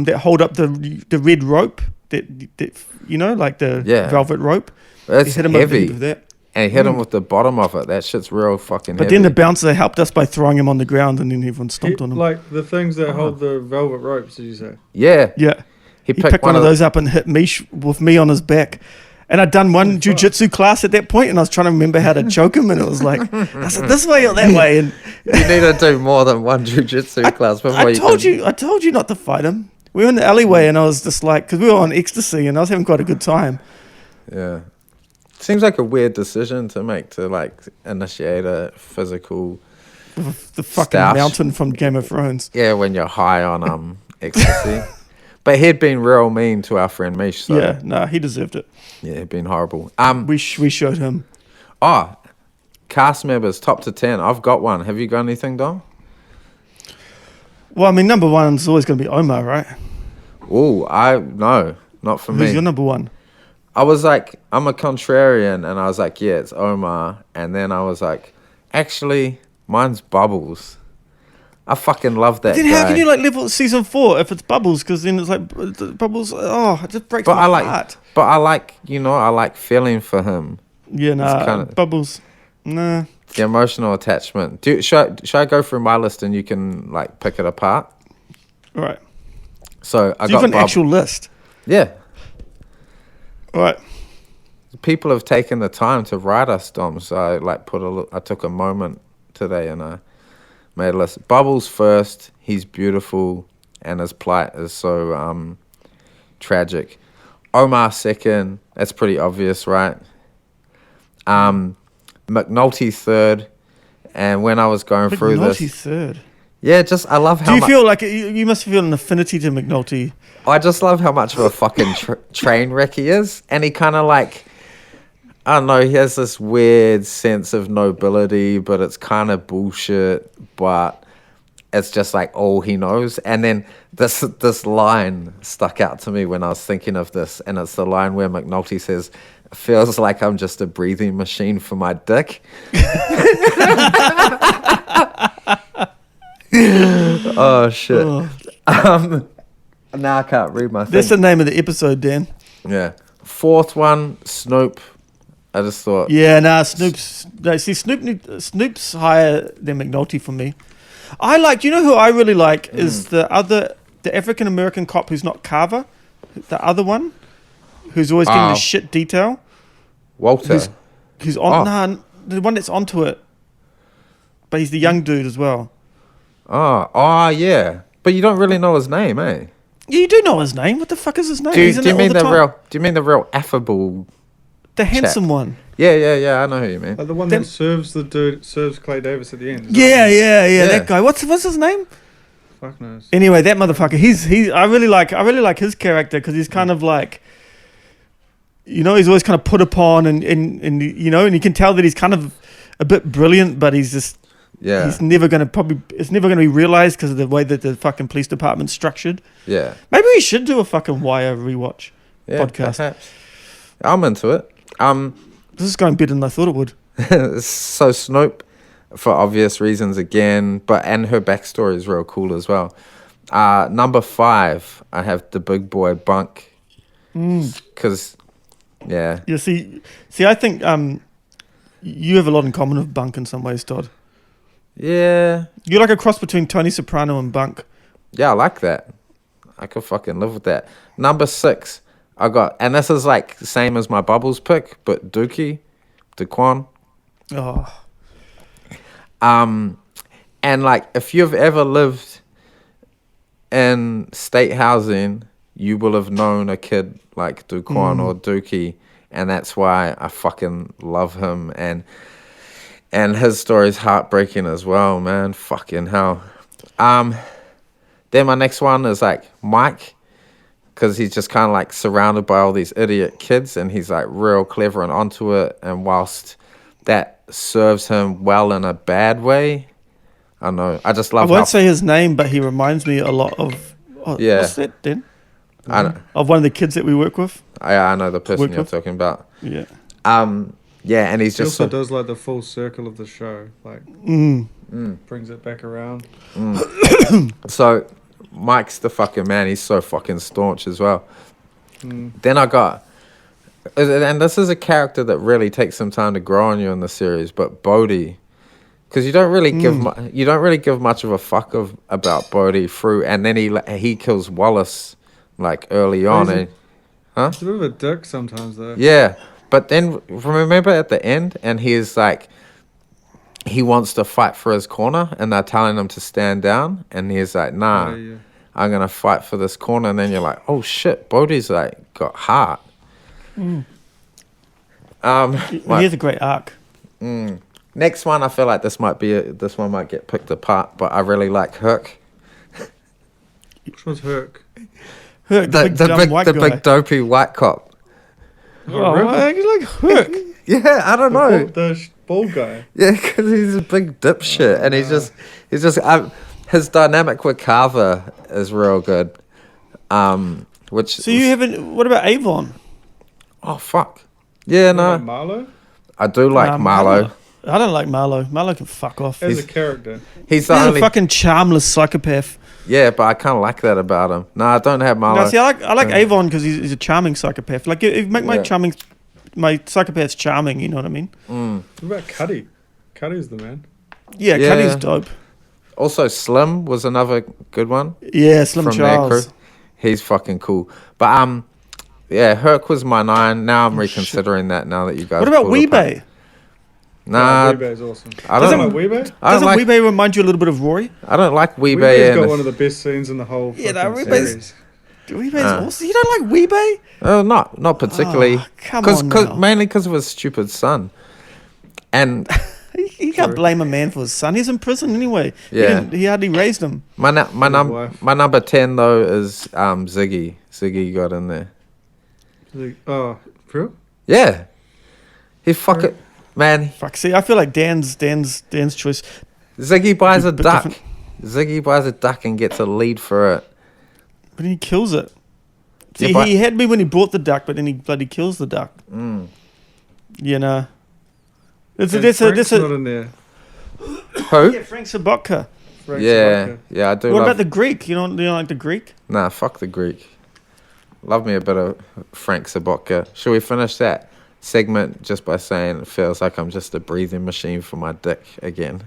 that hold up the red rope, that like the velvet rope. It's hit him heavy. With that. And he hit him with the bottom of it. That shit's real fucking But heavy. then the bouncer helped us by throwing him on the ground, and then everyone stomped on him. Like the things that hold the velvet ropes, did you say? Yeah. Yeah. He picked one of those up and hit me with me on his back. And I'd done one jiu-jitsu class at that point, and I was trying to remember how to choke him, and it was like, I said, this way or that way. And you need to do more than one jiu-jitsu class before I told you not to fight him. We were in the alleyway, and I was just like, because we were on ecstasy, and I was having quite a good time. Yeah. Seems like a weird decision to make, to initiate a physical... The fucking mountain from Game of Thrones. Yeah, when you're high on ecstasy. But he'd been real mean to our friend Mish. So. Yeah, no, he deserved it. Yeah, he'd been horrible. We showed him. Oh, cast members, top to 10. I've got one. Have you got anything, Dom? Well, I mean, number one's always going to be Omar, right? Oh, no, not for me. Who's your number one? I was like, I'm a contrarian, and I was like, yeah, it's Omar. And then I was like, actually, mine's Bubbles. I fucking love that then guy. how can you like level season 4 if it's Bubbles? Because then it's like Bubbles. Oh, it just breaks my heart. But I like, I like feeling for him. Yeah, nah, Bubbles. Nah. The emotional attachment. Should I go through my list and you can like pick it apart? All right. So I got you've got an actual list. Yeah. All right. People have taken the time to write us, Dom. So I took a moment today and I made a list. Bubbles first. He's beautiful and his plight is so tragic. Omar second. That's pretty obvious, right? McNulty third. And when I was going through this, McNulty third. Yeah, I love how. Do you feel like you must feel an affinity to McNulty? I just love how much of a fucking train wreck he is, and he kind of like, I don't know, he has this weird sense of nobility, but it's kind of bullshit. But it's just like all he knows. And then this line stuck out to me when I was thinking of this, and it's the line where McNulty says, "Feels like I'm just a breathing machine for my dick." Oh shit. Now I can't read my thing. That's the name of the episode, Dan. Yeah. Fourth one, Snoop. I just thought. Yeah, Snoop's. Snoop's higher than McNulty for me. I like. You know who I really like is the African American cop who's not Carver, the other one, who's always getting the shit detail. Walter. Who's on? The one that's onto it. But he's the young dude as well. Oh, yeah. But you don't really know his name, eh? Yeah, you do know his name. What the fuck is his name? Do you mean the real affable? The handsome one. Yeah. I know who you mean. The one that serves Clay Davis at the end. Yeah. That guy. What's his name? Fuck knows. Anyway, that motherfucker. I really like his character because he's kind of like, he's always kind of put upon and you can tell that he's kind of a bit brilliant, but he's just. Yeah. It's never going to be realized because of the way that the fucking police department's structured. Yeah. Maybe we should do a fucking Wire rewatch podcast. Perhaps. I'm into it. This is going better than I thought it would. So Snoop, for obvious reasons again, and her backstory is real cool as well. Number 5, I have the big boy Bunk. Because, yeah. Yeah, see, I think you have a lot in common with Bunk in some ways, Todd. Yeah. You're like a cross between Tony Soprano and Bunk. Yeah, I like that. I could fucking live with that. Number 6, I got, and this is like the same as my Bubbles pick, but Daquan. Oh. And like, if you've ever lived in state housing, you will have known a kid like Daquan or Dookie, and that's why I fucking love him. And his story's heartbreaking as well, man. Fucking hell. Then my next one is like Mike, because he's just kind of like surrounded by all these idiot kids, and he's like real clever and onto it. And whilst that serves him well in a bad way, I know. I just love. I won't say his name, but he reminds me a lot of. Yeah. What's that, Dan? Of one of the kids that we work with. I know the person you're talking about. Yeah. Yeah, and he's just also does like the full circle of the show, like brings it back around. So Mike's the fucking man. He's so fucking staunch as well. Then I got, and this is a character that really takes some time to grow on you in the series, but Bodhi, because you don't really give much of a fuck about Bodhi through, and then he kills Wallace like early on. He's a bit of a dick sometimes though. Yeah. But then, remember at the end, and he's like, he wants to fight for his corner, and they're telling him to stand down, and he's like, nah, I'm going to fight for this corner, and then you're like, oh shit, Bodhi's like, got heart. He has a great arc. Next one, I feel like this one might get picked apart, but I really like Herc. Which one's Herc? Herc, the big dopey white cop. Oh, really? You like Herc? Yeah, I don't know. The bald guy. Yeah, because he's a big dipshit, and he's just his dynamic with Carver is real good. What about Avon? Oh, fuck. Yeah, You no. like Marlo? I do like Marlo. I don't like Marlo. Marlo can fuck off. As a character. He's a fucking charmless psychopath. Yeah, but I kind of like that about him. No, I don't have Marlo. No, see, I like Avon because he's a charming psychopath. Like, if make my psychopaths charming, you know what I mean? Mm. What about Cuddy? Cuddy's the man. Yeah, Cuddy's dope. Also, Slim was another good one. Yeah, Slim Charles. He's fucking cool. But yeah, Herc was my 9. Now I'm reconsidering that. Now that you guys. What about Weebay? Nah, Weebay's awesome. Doesn't Weebay remind you a little bit of Rory? I don't like Weebay. Weebay's got one of the best scenes in the whole series. Weebay's awesome. You don't like Weebay? Not particularly. Oh, come on now. Mainly because of his stupid son. And you can't blame a man for his son. He's in prison anyway. Yeah, he hardly raised him. My number 10 though is Ziggy. Ziggy got in there. Oh, for real? Yeah. He fucking man. Fuck. See, I feel like Dan's choice. Ziggy buys a duck. Different. Ziggy buys a duck and gets a lead for it. But he kills it. See, he had me when he bought the duck, but then he bloody kills the duck. Mm. You know. Frank's not in there. Who? Yeah, Frank Sobotka. Yeah, I do. What about the Greek? You don't like the Greek? Nah, fuck the Greek. Love me a bit of Frank Sobotka. Should we finish that segment just by saying it feels like I'm just a breathing machine for my dick again?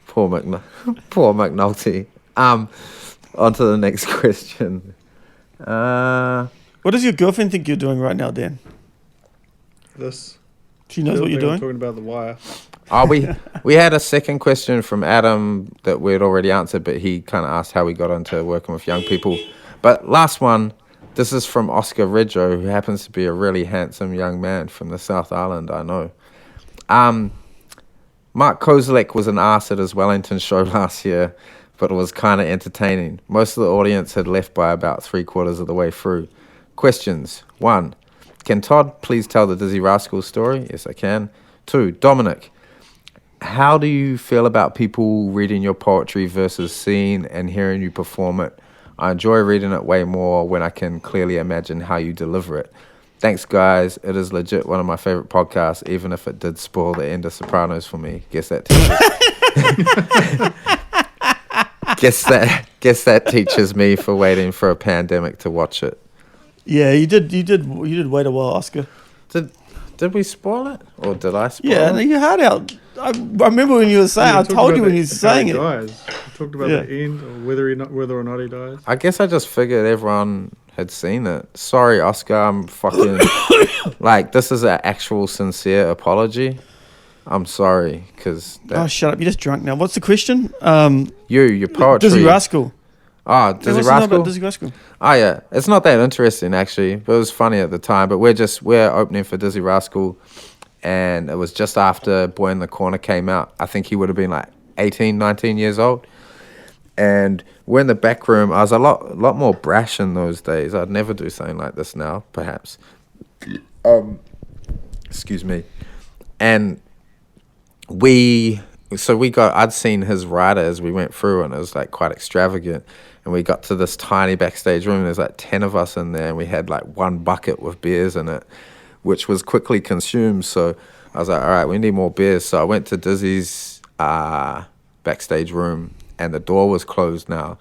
Poor McNulty. On to the next question. What does your girlfriend think you're doing right now, Dan? This. She knows what you're doing? I'm talking about The Wire. We had a second question from Adam that we'd already answered, but he kind of asked how we got into working with young people. But last one, this is from Oscar Reggio, who happens to be a really handsome young man from the South Island, I know. Mark Kozlek was an arse at his Wellington show last year, but it was kind of entertaining. Most of the audience had left by about 3/4 of the way through. Questions. 1. Can Todd please tell the Dizzy Rascal story? Yes, I can. 2. Dominic, how do you feel about people reading your poetry versus seeing and hearing you perform it? I enjoy reading it way more when I can clearly imagine how you deliver it. Thanks, guys. It is legit one of my favorite podcasts, even if it did spoil the end of Sopranos for me. Guess that teaches me for waiting for a pandemic to watch it. Yeah, you did wait a while, Oscar. Did we spoil it, or did I spoil it? Yeah, you had out. I remember when you were saying. I told you when you were saying it. You talked about the end, or whether or not he dies. I guess I just figured everyone had seen it. Sorry, Oscar. I'm fucking like, this is an actual sincere apology. I'm sorry, because oh, shut up! You're just drunk now. What's the question? Your poetry. Dizzy Rascal. Oh, Dizzy Rascal? Dizzy Rascal? Oh, yeah. It's not that interesting, actually, but it was funny at the time. But we're opening for Dizzy Rascal, and it was just after Boy in the Corner came out. I think he would have been like 18, 19 years old. And we're in the back room. I was a lot more brash in those days. I'd never do something like this now, perhaps. Excuse me. And I'd seen his rider as we went through, and it was like quite extravagant. And we got to this tiny backstage room. There's like 10 of us in there, and we had like one bucket with beers in it, which was quickly consumed. So I was like, all right, we need more beers. So I went to Dizzy's backstage room, and the door was closed now.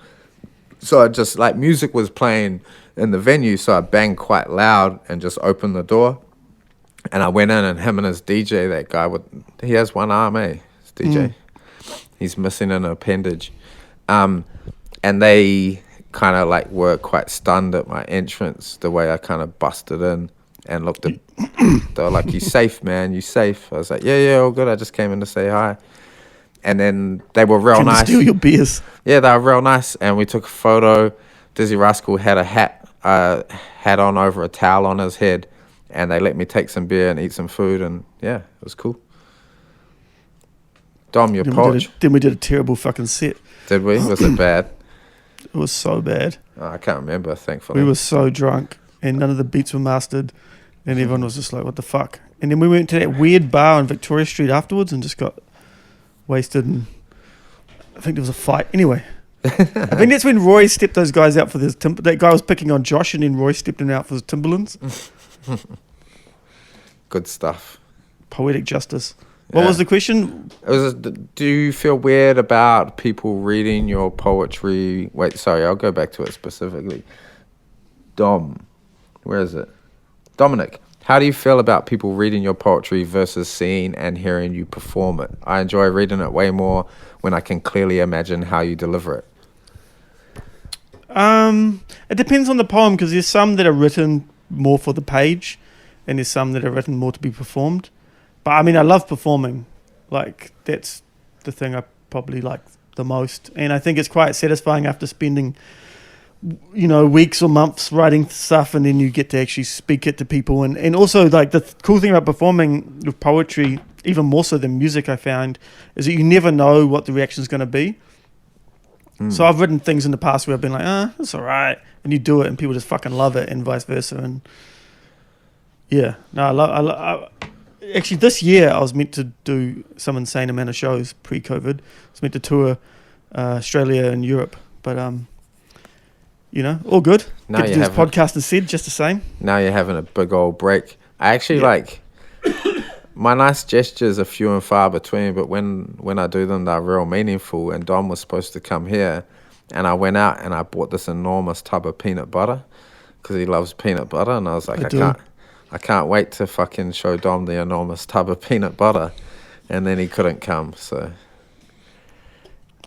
So I just, like, music was playing in the venue, so I banged quite loud and just opened the door. And I went in, and him and his DJ, that guy, he has one arm, his DJ. He's missing an appendage. And they kind of like were quite stunned at my entrance, the way I kind of busted in and looked at. They were like, "You safe, man? You safe?" I was like, "Yeah, all good. I just came in to say hi." And then they were real nice. Steal your beers. Yeah, they were real nice, and we took a photo. Dizzy Rascal had a hat on over a towel on his head, and they let me take some beer and eat some food, and yeah, it was cool. Dom, your poach. Then we did a terrible fucking set. Did we? Was it bad? It was so bad. Oh, I can't remember, thankfully. We were so drunk, and none of the beats were mastered, and everyone was just like, what the fuck? And then we went to that weird bar on Victoria Street afterwards and just got wasted, and I think there was a fight. Anyway, I think that's when Roy stepped those guys out for this. That guy was picking on Josh, and then Roy stepped him out for his Timberlands. Good stuff. Poetic justice. What was the question? It was. Do you feel weird about people reading your poetry? Wait, sorry, I'll go back to it specifically. Where is it? Dominic, how do you feel about people reading your poetry versus seeing and hearing you perform it? I enjoy reading it way more when I can clearly imagine how you deliver it. It depends on the poem, because there's some that are written more for the page, and there's some that are written more to be performed. But I mean, I love performing. Like, that's the thing I probably like the most, and I think it's quite satisfying after spending, weeks or months writing stuff, and then you get to actually speak it to people. And also, like, the cool thing about performing with poetry, even more so than music, I found, is that you never know what the reaction is going to be. So I've written things in the past where I've been like, it's all right, and you do it and people just fucking love it, and vice versa. And yeah, no, I actually, this year I was meant to do some insane amount of shows pre-COVID. I was meant to tour Australia and Europe, but all good. Now get to do this podcast instead, just the same. Now you're having a big old break. I actually like my nice gestures are few and far between, but when I do them, they're real meaningful. And Dom was supposed to come here, and I went out and I bought this enormous tub of peanut butter because he loves peanut butter, and I was like, I can't wait to fucking show Dom the enormous tub of peanut butter, and then he couldn't come. So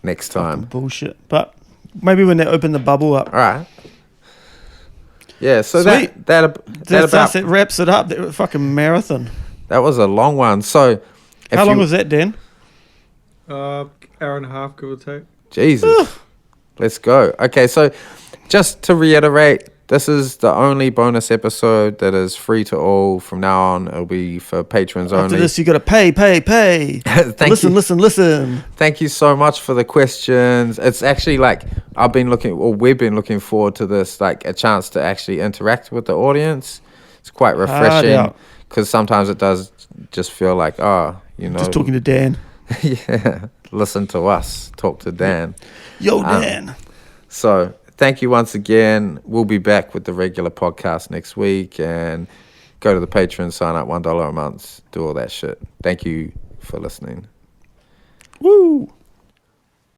next time, fucking bullshit. But maybe when they open the bubble up. All right. Yeah. So sweet. that wraps it up. That fucking marathon. That was a long one. So, how long was that, Dan? Hour and a half, give or take. Jesus. Let's go. Okay, so just to reiterate, this is the only bonus episode that is free to all. From now on, it'll be for patrons only. After this, you got to pay. Listen. Thank you so much for the questions. It's actually like we've been looking forward to this, like a chance to actually interact with the audience. It's quite refreshing. Because sometimes it does just feel like, just talking to Dan. Yeah, listen to us talk to Dan. Yo, Dan. So thank you once again. We'll be back with the regular podcast next week, and go to the Patreon, sign up $1 a month, do all that shit. Thank you for listening. Woo.